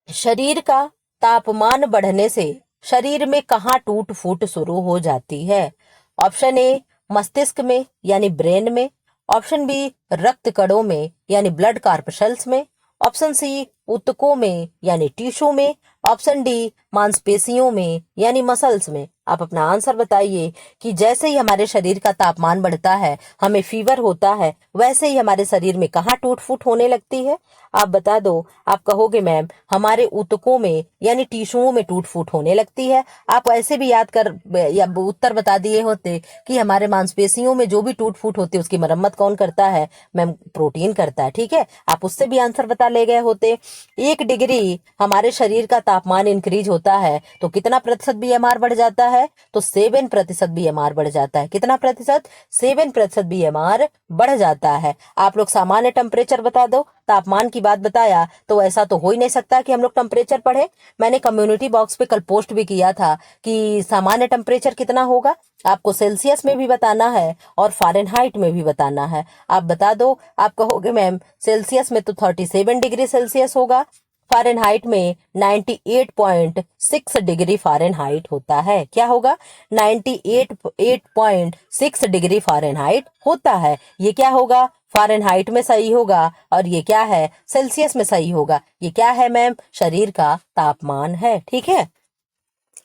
शरीर का तापमान बढ़ने से शरीर में कहाँ टूट फूट शुरू हो जाती है? ऑप्शन ए मस्तिष्क में यानी ब्रेन में, ऑप्शन बी रक्त कणों में यानी ब्लड कार्पशल्स में, ऑप्शन सी ऊतकों में यानी टिश्यू में, ऑप्शन डी मांसपेशियों में यानी मसल्स में। आप अपना आंसर बताइए कि जैसे ही हमारे शरीर का तापमान बढ़ता है, हमें फीवर होता है, वैसे ही हमारे शरीर में कहाँ टूट फूट होने लगती है? आप बता दो। आप कहोगे मैम हमारे ऊतकों में यानी टिश्यूओं में टूट फूट होने लगती है। आप ऐसे भी याद कर या उत्तर बता दिए होते कि हमारे मांसपेशियों में जो भी टूट फूट होती है उसकी मरम्मत कौन करता है? मैम प्रोटीन करता है। ठीक है, आप उससे भी आंसर बता ले गए होते। 1 डिग्री हमारे शरीर का तापमान इंक्रीज होता है तो कितना प्रतिशत बीएमआर बढ़ जाता है? तो 7% बीएमआर बढ़ जाता है। कितना प्रतिशत? 7% बीएमआर बढ़ जाता है। आप लोग सामान्य टेम्परेचर बता दो। तापमान की बात बताया तो ऐसा तो हो ही नहीं सकता कि हम लोग टेम्परेचर पढ़े। मैंने कम्युनिटी बॉक्स पे कल पोस्ट भी किया था कि सामान्य टेम्परेचर कितना होगा। आपको सेल्सियस में भी बताना है और फ़ारेनहाइट में भी बताना है। आप बता दो। आप कहोगे मैम सेल्सियस में तो 37 डिग्री सेल्सियस होगा, फ़ारेनहाइट में 98.6 डिग्री फ़ारेनहाइट होता है। क्या होगा? 98.6 डिग्री फ़ारेनहाइट होता है। ये क्या होगा? फ़ारेनहाइट में सही होगा और ये क्या है? सेल्सियस में सही होगा। ये क्या है मैम? शरीर का तापमान है। ठीक है,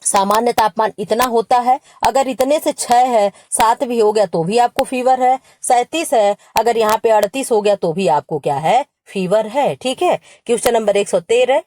सामान्य तापमान इतना होता है। अगर इतने से 6 है, 7 भी हो गया तो भी आपको फीवर है। 37 है, अगर यहाँ पे 38 हो गया तो भी आपको क्या है? फीवर है। ठीक है, क्वेश्चन नंबर 113।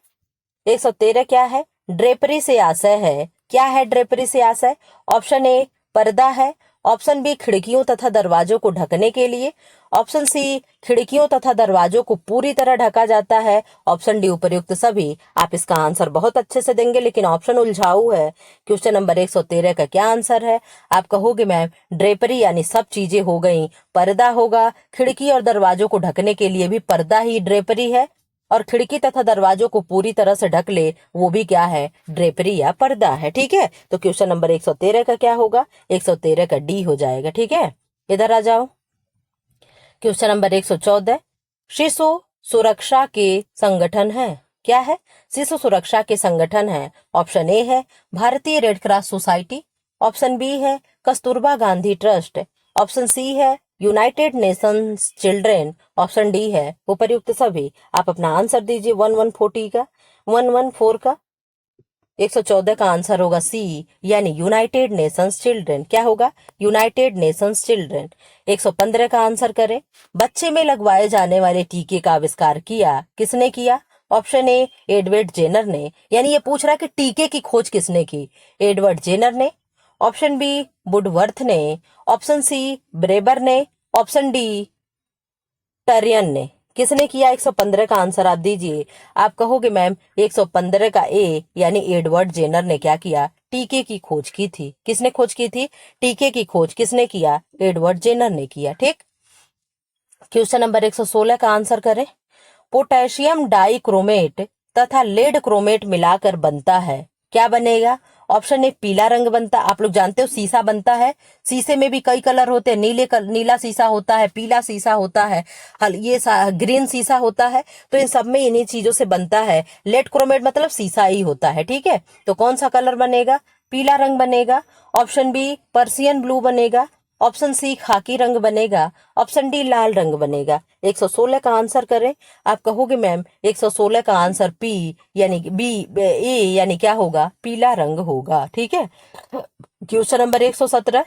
113 क्या है? ड्रेपरी से आशय है। क्या है ड्रेपरी से आशय? ऑप्शन ए पर्दा है, ऑप्शन बी खिड़कियों तथा दरवाजों को ढकने के लिए, ऑप्शन सी खिड़कियों तथा दरवाजों को पूरी तरह ढका जाता है, ऑप्शन डी उपर्युक्त सभी। आप इसका आंसर बहुत अच्छे से देंगे लेकिन ऑप्शन उलझाऊ है। क्वेश्चन नंबर 113 का क्या आंसर है? आप कहोगे मैम ड्रेपरी यानी सब चीजें हो गई, पर्दा होगा, खिड़की और दरवाजों को ढकने के लिए भी पर्दा ही ड्रेपरी है, और खिड़की तथा दरवाजों को पूरी तरह से ढक ले वो भी क्या है? ड्रेपरी या पर्दा है। ठीक है, तो क्वेश्चन नंबर 113 का क्या होगा? 113 का डी हो जाएगा। ठीक है, इधर आ जाओ। Question number 114। शिशु सुरक्षा के संगठन है। क्या है? शिशु सुरक्षा के संगठन है। ऑप्शन ए है भारतीय red cross society, option B है Kasturba Gandhi trust, option C है United Nations children, option D है उपर्युक्त सभी। आप अपना आंसर दीजिए 1140 का 114 का। 114 का आंसर होगा सी यानी यूनाइटेड नेशंस चिल्ड्रन। क्या होगा? United Nations children. 115 का आंसर करें। बच्चे में लगवाए जाने वाले टीके का आविष्कार किया किसने किया? ऑप्शन ए एडवर्ड जेनर ने, यानी ये पूछ रहा है कि टीके की खोज किसने की? एडवर्ड जेनर ने। ऑप्शन बी वुडवर्थ ने, ऑप्शन सी ब्रेबर ने, ऑप्शन डी टरियन ने। किसने किया? 115 का आंसर आप दीजिए। आप कहोगे मैम 115 का ए यानी एडवर्ड जेनर ने क्या किया? टीके की खोज की थी। किसने खोज की थी? टीके की खोज किसने किया? एडवर्ड जेनर ने किया। ठीक, क्वेश्चन नंबर 116 का आंसर करें। पोटेशियम डाइक्रोमेट तथा लेड क्रोमेट मिलाकर बनता है। क्या बनेगा? ऑप्शन ए पीला रंग बनता। आप लोग जानते हो शीशा बनता है, शीशे में भी कई कलर होते हैं। नीला शीशा होता है, पीला शीशा होता है, ग्रीन शीशा होता है। तो इन सब में इन्हीं चीजों से बनता है। लेड क्रोमेट मतलब शीशा ही होता है। ठीक है, तो कौन सा कलर बनेगा? पीला रंग बनेगा। ऑप्शन बी पर्सियन ब्लू बनेगा, ऑप्शन सी खाकी रंग बनेगा, ऑप्शन डी लाल रंग बनेगा। 116 का आंसर करें। आप कहोगे मैम 116 का आंसर पी यानी बी ए यानी क्या होगा? पीला रंग होगा। ठीक है, क्वेश्चन नंबर 117।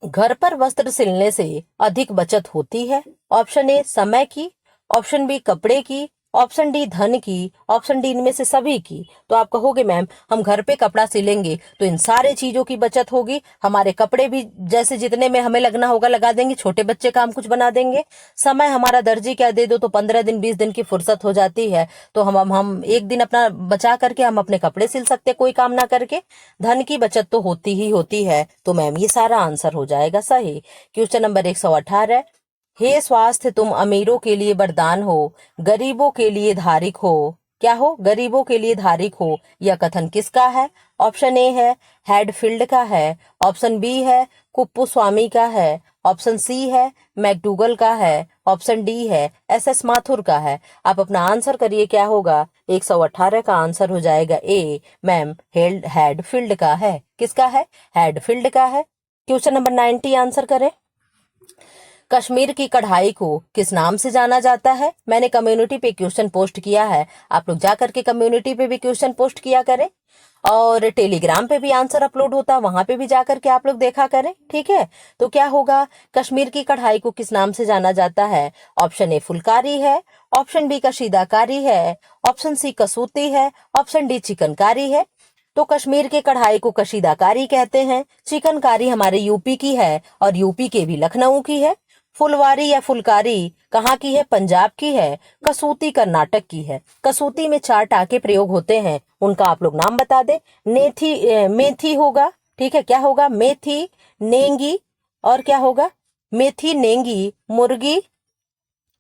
घर पर वस्त्र सिलने से अधिक बचत होती है। ऑप्शन ए समय की, ऑप्शन बी कपड़े की, ऑप्शन डी धन की, ऑप्शन डी इनमें से सभी की। तो आप कहोगे मैम हम घर पे कपड़ा सिलेंगे तो इन सारे चीजों की बचत होगी। हमारे कपड़े भी जैसे जितने में हमें लगना होगा लगा देंगे, छोटे बच्चे काम कुछ बना देंगे। समय हमारा दर्जी क्या दे दो तो 15 दिन 20 दिन की फुर्सत हो जाती है। तो हम एक दिन अपना बचा करके हम अपने कपड़े सिल सकते कोई काम ना करके। धन की बचत तो होती ही होती है। तो मैम ये सारा आंसर हो जाएगा सही। Question number 118। हे स्वास्थ्य तुम अमीरों के लिए वरदान हो, गरीबों के लिए धारिक हो। क्या हो? गरीबों के लिए धारिक हो। यह कथन किसका है? ऑप्शन ए है हैडफील्ड का है, ऑप्शन बी है कुप्पुस्वामी का है, ऑप्शन सी है मैकडूगल का है, ऑप्शन डी है एस माथुर का है। आप अपना आंसर करिए क्या होगा? 118 का आंसर हो जाएगा ए मैम हैडफील्ड का है। किसका है? हैडफील्ड का है। क्वेश्चन नंबर 90 आंसर करें। कश्मीर की कढ़ाई को किस नाम से जाना जाता है? मैंने कम्युनिटी पे क्वेश्चन पोस्ट किया है, आप लोग जाकर के कम्युनिटी पे भी क्वेश्चन पोस्ट किया करें, और टेलीग्राम पे भी आंसर अपलोड होता है, वहां पे भी जाकर के आप लोग देखा करें। ठीक है, तो क्या होगा, कश्मीर की कढ़ाई को किस नाम से जाना जाता है? ऑप्शन ए फुलकारी है, ऑप्शन बी कशीदाकारी है, ऑप्शन सी कसूती है, ऑप्शन डी चिकनकारी है। तो कश्मीर के कढ़ाई को कशीदाकारी कहते हैं, चिकनकारी हमारे यूपी की है और यूपी के भी लखनऊ की है। फुलवारी या फुलकारी कहाँ की है? पंजाब की है। कसूती कर्नाटक की है। कसूती में 4 टाके प्रयोग होते हैं, उनका आप लोग नाम बता दे। मेथी होगा, ठीक है, क्या होगा? मेथी, नेंगी, और क्या होगा? मेथी, नेंगी, मुर्गी,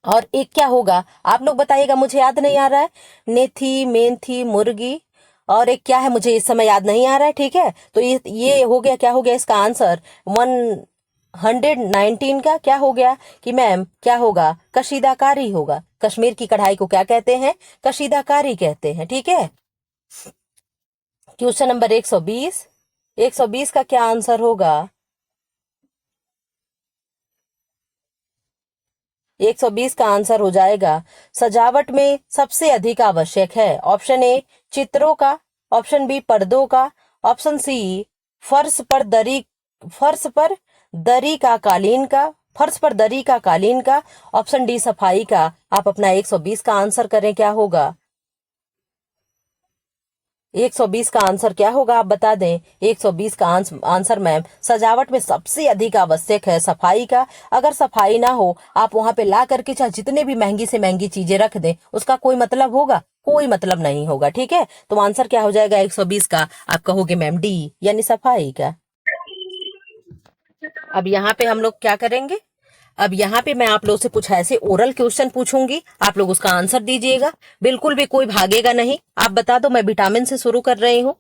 और एक क्या होगा आप लोग बताइएगा, मुझे याद नहीं आ रहा है। नेथी, मेथी, मुर्गी, और एक क्या है मुझे इस समय याद नहीं आ रहा है। ठीक है, तो ये हो गया, क्या हो गया इसका आंसर? 119 का क्या हो गया कि मैम क्या होगा? कशीदाकारी होगा। कश्मीर की कढ़ाई को क्या कहते हैं? कशीदाकारी कहते हैं। ठीक है, क्वेश्चन नंबर 120, 120 का क्या आंसर होगा? 120 का आंसर हो जाएगा, सजावट में सबसे अधिक आवश्यक है। ऑप्शन ए चित्रों का, ऑप्शन बी पर्दों का, ऑप्शन सी फर्श पर दरी का कालीन का, फर्श पर दरी का कालीन का, ऑप्शन डी सफाई का। आप अपना 120 का आंसर करें, क्या होगा? 120 का आंसर क्या होगा आप बता दें। 120 का आंसर मैम, सजावट में सबसे अधिक आवश्यक है सफाई का। अगर सफाई ना हो, आप वहां पे ला करके चाहे जितने भी महंगी से महंगी चीजें रख दें, उसका कोई मतलब होगा? कोई मतलब नहीं होगा। ठीक है, तो आंसर क्या हो जाएगा 120 का? आप कहोगे मैम डी, यानी सफाई का। अब यहाँ पे हम लोग क्या करेंगे, अब यहाँ पे मैं आप लोग से कुछ ऐसे ओरल क्वेश्चन पूछूंगी, आप लोग उसका आंसर दीजिएगा, बिल्कुल भी कोई भागेगा नहीं। आप बता दो, मैं विटामिन से शुरू कर रही हूँ।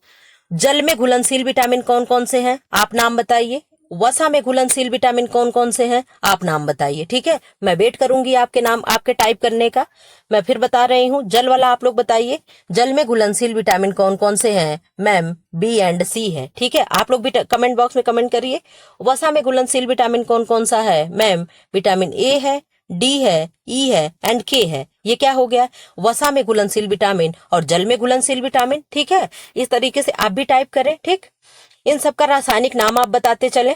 जल में घुलनशील विटामिन कौन कौन से हैं? आप नाम बताइए। वसा में घुलनशील विटामिन कौन कौन से हैं? आप नाम बताइए। ठीक है, मैं वेट करूंगी आपके नाम, आपके टाइप करने का। मैं फिर बता रही हूँ, जल वाला आप लोग बताइए, जल में घुलनशील विटामिन कौन कौन से हैं? मैम बी एंड सी है। ठीक है, आप लोग भी कमेंट बॉक्स में कमेंट करिए। वसा में घुलनशील विटामिन कौन कौन सा है? मैम विटामिन ए है, डी है, ई है एंड के है। ये क्या हो गया? वसा में घुलनशील विटामिन और जल में घुलनशील विटामिन। ठीक है, इस तरीके से आप भी टाइप करें। ठीक, इन सबका रासायनिक नाम आप बताते चले।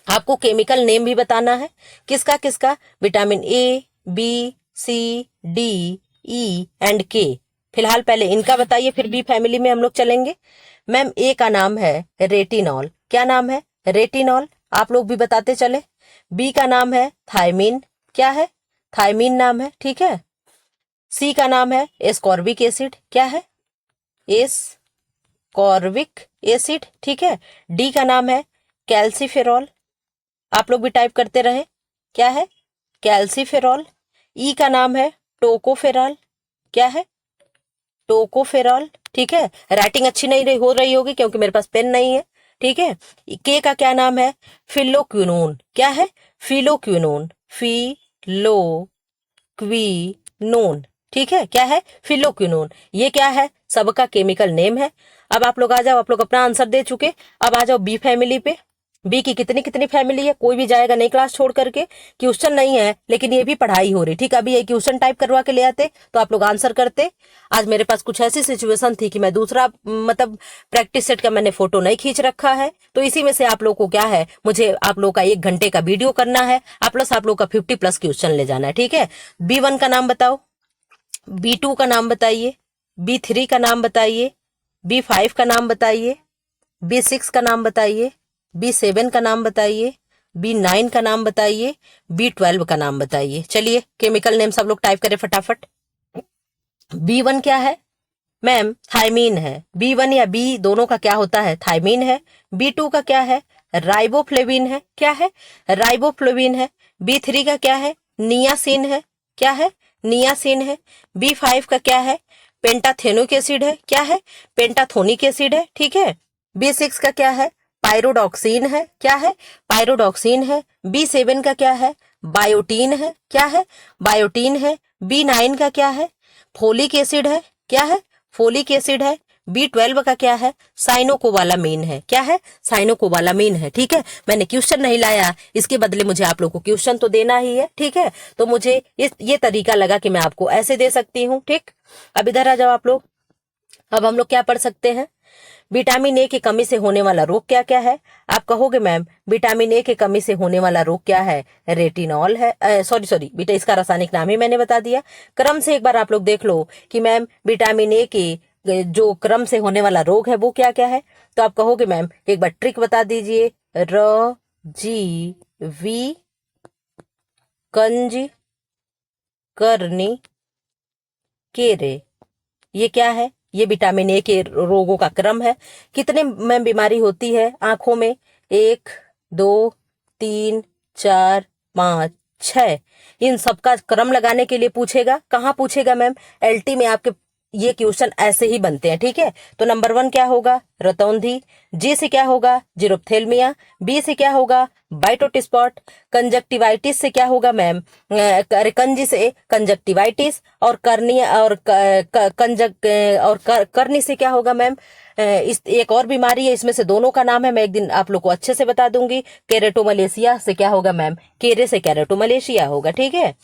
आपको केमिकल नेम भी बताना है, किसका किसका? Vitamin A, B, C, D, E and K. फिलहाल पहले इनका बताइए, फिर बी फैमिली में हम लोग चलेंगे। मैम ए का नाम है रेटिनॉल। क्या नाम है? रेटिनॉल। आप लोग भी बताते चले। बी का नाम है थायमीन। क्या है? थायमीन नाम है। ठीक है, सी का नाम है एस्कॉर्बिक एसिड। क्या है? Ascorbic acid. ठीक है, डी का नाम है कैल्सीफेरॉल। आप लोग भी टाइप करते रहे, क्या है? कैल्सीफेरॉल। ई का नाम है टोकोफेरॉल। क्या है? टोकोफेरॉल। ठीक है, राइटिंग अच्छी नहीं हो रही होगी क्योंकि मेरे पास पेन नहीं है। ठीक है, के का क्या नाम है? फिलोक्विनोन। क्या है? फिलोक्विनोन। फिलोक्विनोन। ठीक है, क्या है? फिलोक्विनोन। ये क्या है? सबका केमिकल नेम है। अब आप लोग आ जाओ, आप लोग अपना आंसर दे चुके, अब आ जाओ बी फैमिली पे। बी की कितनी कितनी फैमिली है? कोई भी जाएगा नहीं क्लास छोड़ करके। क्वेश्चन नहीं है लेकिन ये भी पढ़ाई हो रही। ठीक, अभी ये क्वेश्चन टाइप करवा के ले आते तो आप लोग आंसर करते। आज मेरे पास कुछ ऐसी सिचुएशन थी कि मैं दूसरा मतलब प्रैक्टिस सेट का मैंने फोटो नहीं खींच रखा है, तो इसी में से आप लोग को क्या है, मुझे आप लोग का 1 घंटे का वीडियो करना है, प्लस आप लोग का 50+ क्वेश्चन ले जाना है। ठीक है, B1 का नाम बताओ, B2 का नाम बताइए, B3 का नाम बताइए, B5 का नाम बताइए, B6 का नाम बताइए, B7 का नाम बताइए, B9 का नाम बताइए, B12 का नाम बताइए। चलिए केमिकल नेम सब लोग टाइप करें फटाफट। B1 क्या है? मैम थायमीन है। B1 या B दोनों का क्या होता है? थायमीन है। B2 का क्या है? राइबोफ्लेविन है। क्या है? राइबोफ्लेविन है। B3 का क्या है? नियासिन है। क्या है? नियासिन है। B5 का क्या है? पेंटाथेनिक एसिड है। क्या है? पेंटाथोनिक एसिड है। ठीक है, B6 का क्या है? पायरोडॉक्सिन है। क्या है? पायरोडॉक्सिन है। B7 का क्या है? बायोटीन है। क्या है? बायोटीन है। B9 का क्या है? फोलिक एसिड है। क्या है? फोलिक एसिड है। B12 का क्या है, साइनोकोबालामीन है। क्या है, साइनोकोबालामीन है। ठीक है, मैंने क्वेश्चन नहीं लाया, इसके बदले मुझे आप लोग को क्वेश्चन तो देना ही है। ठीक है, तो मुझे ये तरीका लगा कि मैं आपको ऐसे दे सकती हूँ। ठीक, अब इधर आ जाओ आप लोग। अब हम लोग क्या पढ़ सकते हैं, विटामिन ए की कमी से होने वाला रोग क्या क्या है। आप कहोगे मैम विटामिन ए की कमी से होने वाला रोग क्या है, रेटिनॉल है। सॉरी बेटा, इसका रासायनिक नाम ही मैंने बता दिया। क्रम से एक बार आप लोग देख लो कि मैम विटामिन ए की जो क्रम से होने वाला रोग है वो क्या क्या है। तो आप कहोगे मैम एक बार ट्रिक बता दीजिए, र जी वी कंज करनी केरे, ये क्या है, ये विटामिन ए के रोगों का क्रम है। कितने में बीमारी होती है आंखों में, 1 2 3 4 5 6। इन सबका क्रम लगाने के लिए पूछेगा। कहाँ पूछेगा मैम, एलटी में आपके ये क्वेश्चन ऐसे ही बनते हैं। ठीक है, तो नंबर 1 क्या होगा, रतौंधी। जी से क्या होगा, जीरोप्थेल्मिया। बी से क्या होगा, बाइटोट स्पॉट। कंजक्टिवाइटिस से क्या होगा मैम, कंजी से कंजक्टिवाइटिस। और कर्निया और करनी से क्या होगा मैम, इस एक और बीमारी है, इसमें से दोनों का नाम है, मैं एक दिन आप लोग को अच्छे से बता दूंगी। केरेटोमलेशिया से क्या होगा मैम, केरे से केरेटोमलेशिया होगा। ठीक है,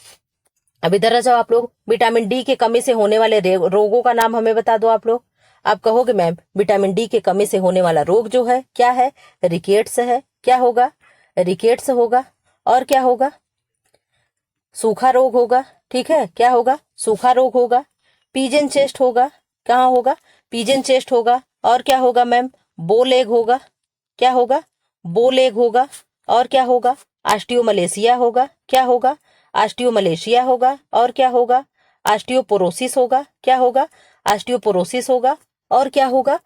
अब इधर आ जाओ आप लोग। विटामिन डी की कमी से होने वाले रोगों का नाम हमें बता दो आप लोग। आप कहोगे मैम विटामिन डी की कमी से होने वाला रोग जो है क्या है, रिकेट्स है। क्या होगा, रिकेट्स होगा। और क्या होगा, सूखा रोग होगा। ठीक है, क्या होगा, सूखा रोग होगा। पीजन चेस्ट होगा। कहाँ होगा, पीजन चेस्ट होगा। और क्या होगा मैम, बोलेग होगा। क्या होगा, बोलेग होगा। और क्या होगा, ऑस्टियोमलेशिया होगा। क्या होगा, ऑस्टियोमलेशिया होगा। और क्या होगा, ऑस्टियोपोरोसिस होगा। क्या होगा, ऑस्टियोपोरोसिस होगा। और क्या होगा,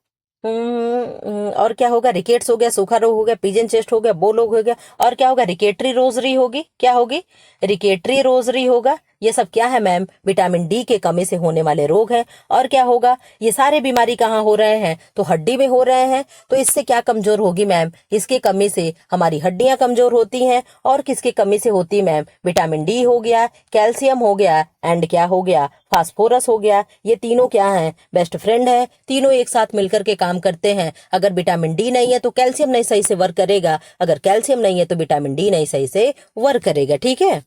और क्या होगा, रिकेट्स हो गया, सूखा रोग हो गया, पिजन चेस्ट हो गया, बोलोग हो गया। और क्या होगा, रिकेटरी रोजरी होगी। क्या होगी, रिकेटरी रोजरी होगा। ये सब क्या है मैम, विटामिन डी के कमी से होने वाले रोग हैं। और क्या होगा, ये सारे बीमारी कहाँ हो रहे हैं, तो हड्डी में हो रहे हैं। तो इससे क्या कमजोर होगी मैम, इसकी कमी से हमारी हड्डियां कमजोर होती हैं। और किसकी कमी से होती है मैम, विटामिन डी हो गया, कैल्शियम हो गया, एंड क्या हो गया, फास्फोरस हो गया। ये तीनों क्या हैं, बेस्ट फ्रेंड है। तीनों एक साथ मिलकर के काम करते हैं। अगर विटामिन डी नहीं है तो कैल्शियम नहीं सही से वर्क करेगा, अगर कैल्शियम नहीं है तो विटामिन डी नहीं सही से वर्क करेगा। ठीक है,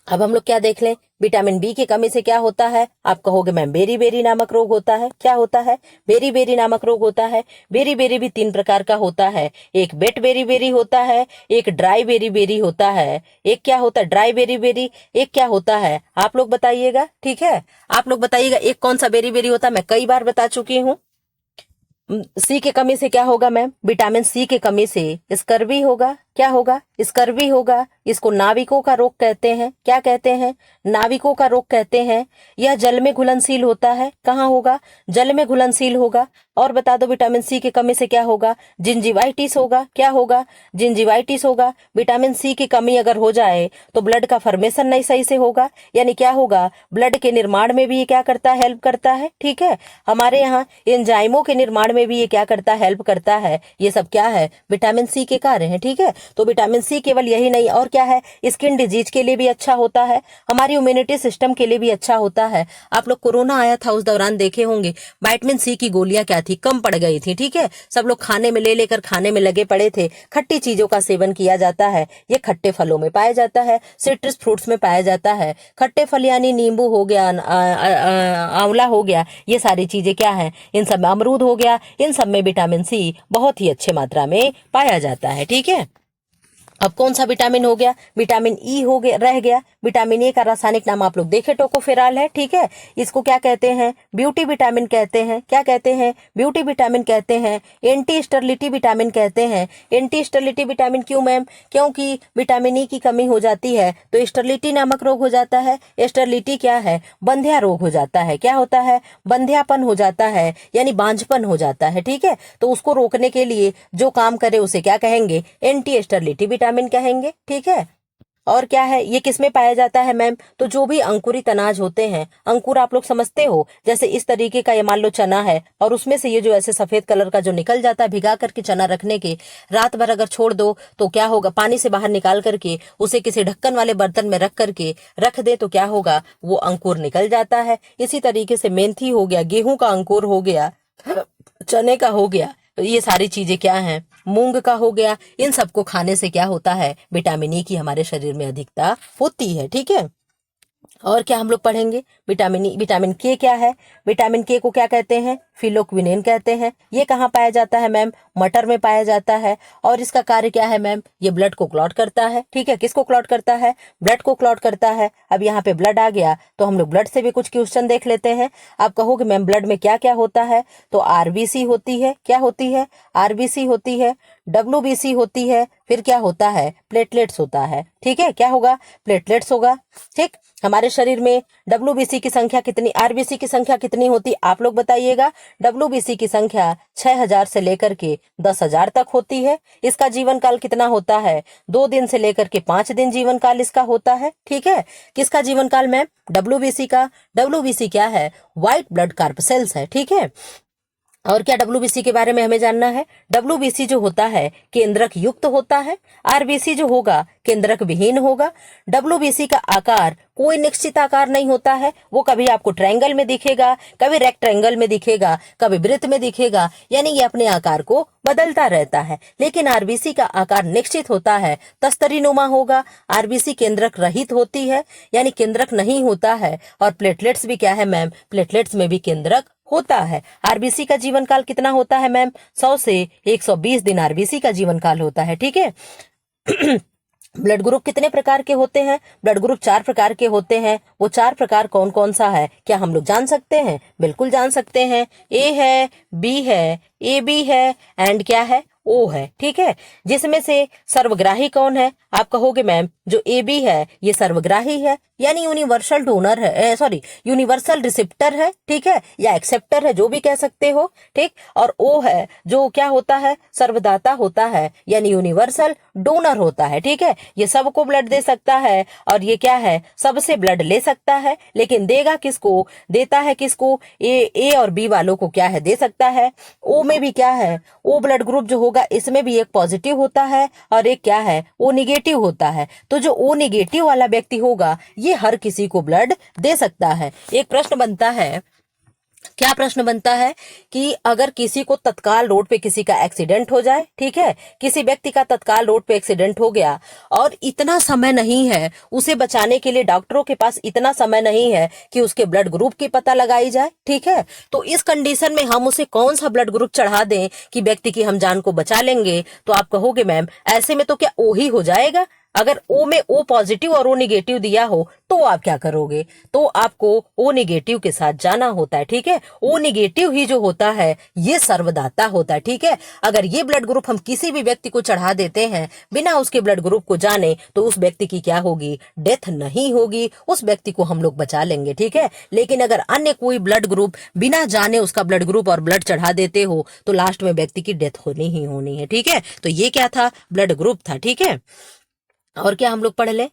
अब हम लोग क्या देख लें, विटामिन बी की कमी से क्या होता है। आप कहोगे मैम बेरी बेरी नामक रोग होता है। क्या होता है, बेरी बेरी नामक रोग होता है। बेरी बेरी भी 3 प्रकार का होता है, एक वेट बेरी बेरी होता है, एक ड्राई बेरी बेरी होता है। एक क्या होता है, ड्राई बेरी बेरी। एक क्या होता है, आप लोग बताइएगा। ठीक है, आप लोग बताइएगा एक कौन सा बेरी बेरी होता है, मैं कई बार बता चुकी हूँ। सी की कमी से क्या होगा मैम, विटामिन सी की कमी से स्कर्वी होगा। क्या होगा, स्कर्वी होगा। इसको नाविकों का रोग कहते हैं। क्या कहते हैं, नाविकों का रोग कहते हैं। यह जल में घुलनशील होता है। कहाँ होगा, जल में घुलनशील होगा। और बता दो विटामिन सी की कमी से क्या होगा, जिंजीवाइटिस होगा। क्या होगा, जिंजीवाइटिस होगा। विटामिन सी की कमी अगर हो जाए तो ब्लड का फॉर्मेशन नहीं सही से होगा, यानी क्या होगा, ब्लड के निर्माण में भी ये क्या करता है, हेल्प करता है। ठीक है, हमारे यहाँ एंजाइमों के निर्माण में भी ये क्या करता है, हेल्प करता है। ये सब क्या है, विटामिन सी के कार्य हैं। ठीक है, तो विटामिन सी केवल यही नहीं, और क्या है, स्किन डिजीज के लिए भी अच्छा होता है, हमारी इम्यूनिटी सिस्टम के लिए भी अच्छा होता है। आप लोग कोरोना आया था उस दौरान देखे होंगे, विटामिन सी की गोलियां क्या थी, कम पड़ गई थी। ठीक है, सब लोग खाने में ले लेकर खाने में लगे पड़े थे। खट्टी चीजों का सेवन किया जाता है, ये खट्टे फलों में पाया जाता है, सिट्रस फ्रूट्स में पाया जाता है। खट्टे फल यानी नींबू हो गया, आंवला हो गया, ये सारी चीजें क्या है, इन सब में, अमरूद हो गया, इन सब में विटामिन सी बहुत ही अच्छे मात्रा में पाया जाता है। ठीक है, अब कौन सा विटामिन हो गया, विटामिन ई हो गया, रह गया। विटामिन ए का रासायनिक नाम आप लोग देखे, टोकोफेराल है। ठीक है, इसको क्या कहते हैं, ब्यूटी विटामिन कहते हैं। क्या कहते हैं, ब्यूटी विटामिन कहते हैं। एंटी स्टरलिटी विटामिन कहते हैं। एंटी स्टरलिटी विटामिन क्यों मैम, क्योंकि विटामिन ई की कमी हो जाती है तो स्टरलिटी नामक रोग हो जाता है। स्टरलिटी क्या है, बंध्या रोग हो जाता है। क्या होता है, बंध्यापन हो जाता है, यानी बांझपन हो जाता है। ठीक है, तो उसको रोकने के लिए जो काम करे उसे क्या कहेंगे, एंटी स्टरलिटी विटामिन कहेंगे। ठीक है, और क्या है, ये किसमें पाया जाता है मैम, तो जो भी अंकुरित अनाज होते हैं, अंकुर आप लोग समझते हो, जैसे इस तरीके का ये मान लो चना है, और उसमें से ये जो ऐसे सफेद कलर का जो निकल जाता है, भिगा करके चना रखने के रात भर अगर छोड़ दो तो क्या होगा, पानी से बाहर निकाल करके उसे किसी ढक्कन वाले बर्तन में रख करके रख दे तो क्या होगा, वो अंकुर निकल जाता है। इसी तरीके से मेथी हो गया, गेहूं का अंकुर हो गया, चने का हो गया, ये सारी चीजें क्या हैं, मूंग का हो गया, इन सबको खाने से क्या होता है, विटामिन ई की हमारे शरीर में अधिकता होती है। ठीक है। और क्या हम लोग पढ़ेंगे, विटामिन ई, विटामिन के क्या है, विटामिन के को क्या कहते हैं, फिलोक्विनेन कहते हैं। ये कहाँ पाया जाता है मैम, मटर में पाया जाता है। और इसका कार्य क्या है मैम, ये ब्लड को क्लॉट करता है। ठीक है, किसको क्लॉट करता है, ब्लड को क्लॉट करता है। अब यहाँ पे ब्लड आ गया तो हम लोग ब्लड से भी कुछ क्वेश्चन देख लेते हैं। आप कहोगे मैम ब्लड में क्या क्या होता है, तो आरबीसी होती है, क्या होती है, आरबीसी होती है, डब्ल्यूबीसी होती है, फिर क्या होता है, प्लेटलेट्स होता है। ठीक है, क्या होगा, प्लेटलेट्स होगा। ठीक, हमारे शरीर में डब्ल्यूबीसी की संख्या कितनी, आरबीसी की संख्या कितनी होती, आप लोग बताइएगा। डब्ल्यूबीसी की संख्या 6000 से लेकर के 10,000 तक होती है। इसका जीवन काल कितना होता है, 2 दिन से लेकर के 5 दिन जीवन काल इसका होता है। ठीक है, किसका जीवन काल मैम, डब्ल्यूबीसी का। डब्ल्यूबीसी क्या है, व्हाइट ब्लड कार्पसेल्स है। ठीक है, और क्या डब्ल्यूबीसी के बारे में हमें जानना है, डब्ल्यूबीसी जो होता है केंद्रक युक्त होता है, आरबीसी जो होगा केंद्रक विहीन होगा। डब्ल्यूबीसी का आकार कोई निश्चित आकार नहीं होता है, वो कभी आपको ट्रायंगल में दिखेगा, कभी रेक्टेंगल में दिखेगा, कभी वृत्त में दिखेगा, यानी ये अपने आकार को बदलता रहता है। लेकिन आरबीसी का आकार निश्चित होता है, तस्तरीनुमा होगा। आरबीसी केंद्रक रहित होती है, यानी केंद्रक नहीं होता है। और प्लेटलेट्स भी क्या है मैम, प्लेटलेट्स में भी केंद्रक होता है। आरबीसी का जीवन काल कितना होता है मैम, 100 से 120 दिन आरबीसी का जीवन काल होता है। ठीक है। ब्लड ग्रुप कितने प्रकार के होते हैं, ब्लड ग्रुप 4 प्रकार के होते हैं। वो 4 प्रकार कौन कौन सा है, क्या हम लोग जान सकते हैं, बिल्कुल जान सकते हैं। ए है, बी है, ए बी है, एंड क्या है, ओ है। ठीक है, जिसमें से सर्वग्राही कौन है, आप कहोगे मैम जो ए बी है ये सर्वग्राही है, यानी यूनिवर्सल डोनर है, सॉरी यूनिवर्सल रिसेप्टर है। ठीक है, या एक्सेप्टर है, जो भी कह सकते हो। ठीक, और ओ है जो क्या होता है, सर्वदाता होता है, यानी यूनिवर्सल डोनर होता है। ठीक है, ये सबको ब्लड दे सकता है और ये क्या है, सबसे ब्लड ले सकता है, लेकिन देगा किसको, देता है किसको, ए और बी वालों को क्या है, दे सकता है। ओ में भी क्या है, ओ ब्लड ग्रुप जो होगा इसमें भी एक पॉजिटिव होता है और एक क्या है, ओ निगेटिव होता है। तो जो ओ निगेटिव वाला व्यक्ति होगा ये हर किसी को ब्लड दे सकता है। एक प्रश्न बनता है, क्या प्रश्न बनता है कि अगर किसी को तत्काल रोड पे किसी का एक्सीडेंट हो जाए, ठीक है, किसी व्यक्ति का तत्काल रोड पे एक्सीडेंट हो गया और इतना समय नहीं है उसे बचाने के लिए, डॉक्टरों के पास इतना समय नहीं है कि उसके ब्लड ग्रुप की पता लगाई जाए। ठीक है, तो इस कंडीशन में हम उसे कौन सा ब्लड ग्रुप चढ़ा दें कि व्यक्ति की हम जान को बचा लेंगे, तो आप कहोगे मैम ऐसे में तो क्या ओ ही हो जाएगा। अगर ओ में ओ पॉजिटिव और ओ निगेटिव दिया हो तो आप क्या करोगे, तो आपको ओ निगेटिव के साथ जाना होता है। ठीक है, ओ निगेटिव ही जो होता है ये सर्वदाता होता है। ठीक है, अगर ये ब्लड ग्रुप हम किसी भी व्यक्ति को चढ़ा देते हैं बिना उसके ब्लड ग्रुप को जाने तो उस व्यक्ति की क्या होगी, डेथ नहीं होगी, उस व्यक्ति को हम लोग बचा लेंगे। ठीक है, लेकिन अगर अन्य कोई ब्लड ग्रुप बिना जाने उसका ब्लड ग्रुप और ब्लड चढ़ा देते हो तो लास्ट में व्यक्ति की डेथ होनी ही होनी है। ठीक है, तो ये क्या था, ब्लड ग्रुप था। ठीक है, और क्या हम लोग पढ़ लें,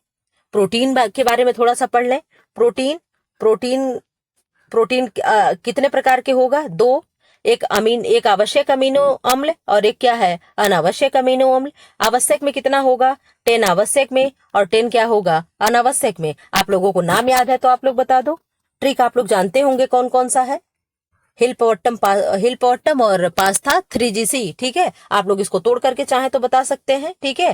प्रोटीन के बारे में थोड़ा सा पढ़ लें। प्रोटीन प्रोटीन प्रोटीन कितने प्रकार के होगा, 2, एक आवश्यक अमीनो अम्ल और एक क्या है, अनावश्यक अमीनो अम्ल। आवश्यक में कितना होगा, 10 आवश्यक में और 10 क्या होगा, अनावश्यक में। आप लोगों को नाम याद है तो आप लोग बता दो। ट्रिक आप लोग जानते होंगे कौन कौन सा है, हिल पॉटम और पास्ता 3GC। ठीक है, आप लोग इसको तोड़ करके चाहे तो बता सकते हैं। ठीक है,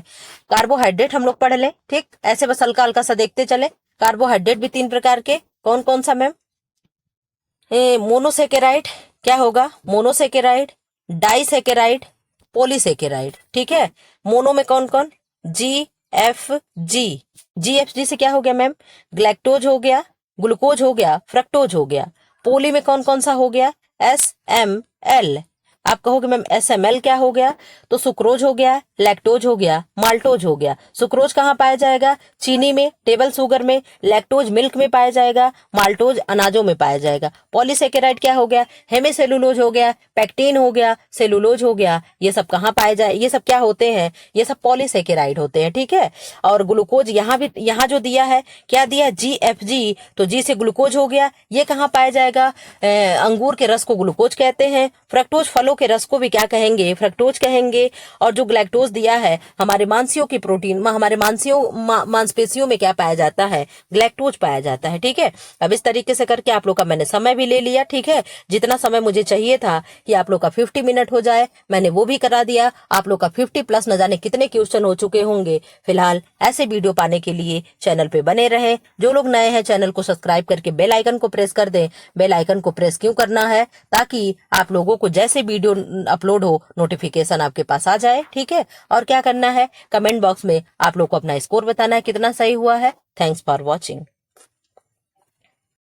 कार्बोहाइड्रेट हम लोग पढ़ लें। ठीक, ऐसे बस हल्का हल्का सा देखते चले। कार्बोहाइड्रेट भी 3 प्रकार के, कौन कौन सा मैम, मोनोसेकेराइड क्या होगा, मोनोसेकेराइड, डाइसेकेराइड, पॉलीसेकेराइड। ठीक है, मोनो में कौन कौन, GFG। GFG से क्या हो गया मैम, ग्लैक्टोज हो गया, ग्लूकोज हो गया, फ्रक्टोज हो गया। पोली में कौन कौन सा हो गया, SML। आप कहोगे मैम SML क्या हो गया, तो सुक्रोज हो गया, लैक्टोज हो गया, माल्टोज हो गया। सुक्रोज कहाँ पाया जाएगा, चीनी में, टेबल शुगर में। लैक्टोज मिल्क में पाया जाएगा, माल्टोज अनाजों में पाया जाएगा। पॉलीसेकेराइड क्या हो गया, हेमीसेलुलोज हो गया, पैक्टिन हो गया, सेलुलोज हो गया। ये सब कहाँ पाए जाए, ये सब क्या होते हैं, ये सब पॉलीसेकेराइड होते हैं। ठीक है, और ग्लूकोज यहाँ जो दिया है, क्या दिया, GFG, तो G से ग्लूकोज हो गया। ये कहाँ पाया जाएगा, अंगूर के रस को ग्लूकोज कहते हैं। फ्रक्टोज फलों के रस को भी क्या कहेंगे, फ्रक्टोज कहेंगे। और जो ग्लैक्टोज दिया है, हमारे मांसपेशियों की प्रोटीन, हमारे मांसपेशियों में क्या पाया जाता है, ग्लैक्टोज पाया जाता है। ठीक है, अब इस तरीके से करके आप लोग का मैंने समय भी ले लिया। ठीक है, जितना समय मुझे चाहिए था कि आप लोग का 50 मिनट हो जाए, मैंने वो भी करा दिया। आप लोग का 50 प्लस न जाने कितने क्वेश्चन हो चुके होंगे। फिलहाल ऐसे वीडियो पाने के लिए चैनल पे बने रहें। जो लोग नए हैं चैनल को सब्सक्राइब करके बेल आइकन को प्रेस कर दें। बेल आइकन को प्रेस क्यों करना है, ताकि आप लोगों को जैसे वीडियो अपलोड हो नोटिफिकेशन आपके पास आ जाए। ठीक है, और क्या करना है, कमेंट बॉक्स में आप लोग को अपना स्कोर बताना है, कितना सही हुआ है। Thanks for watching.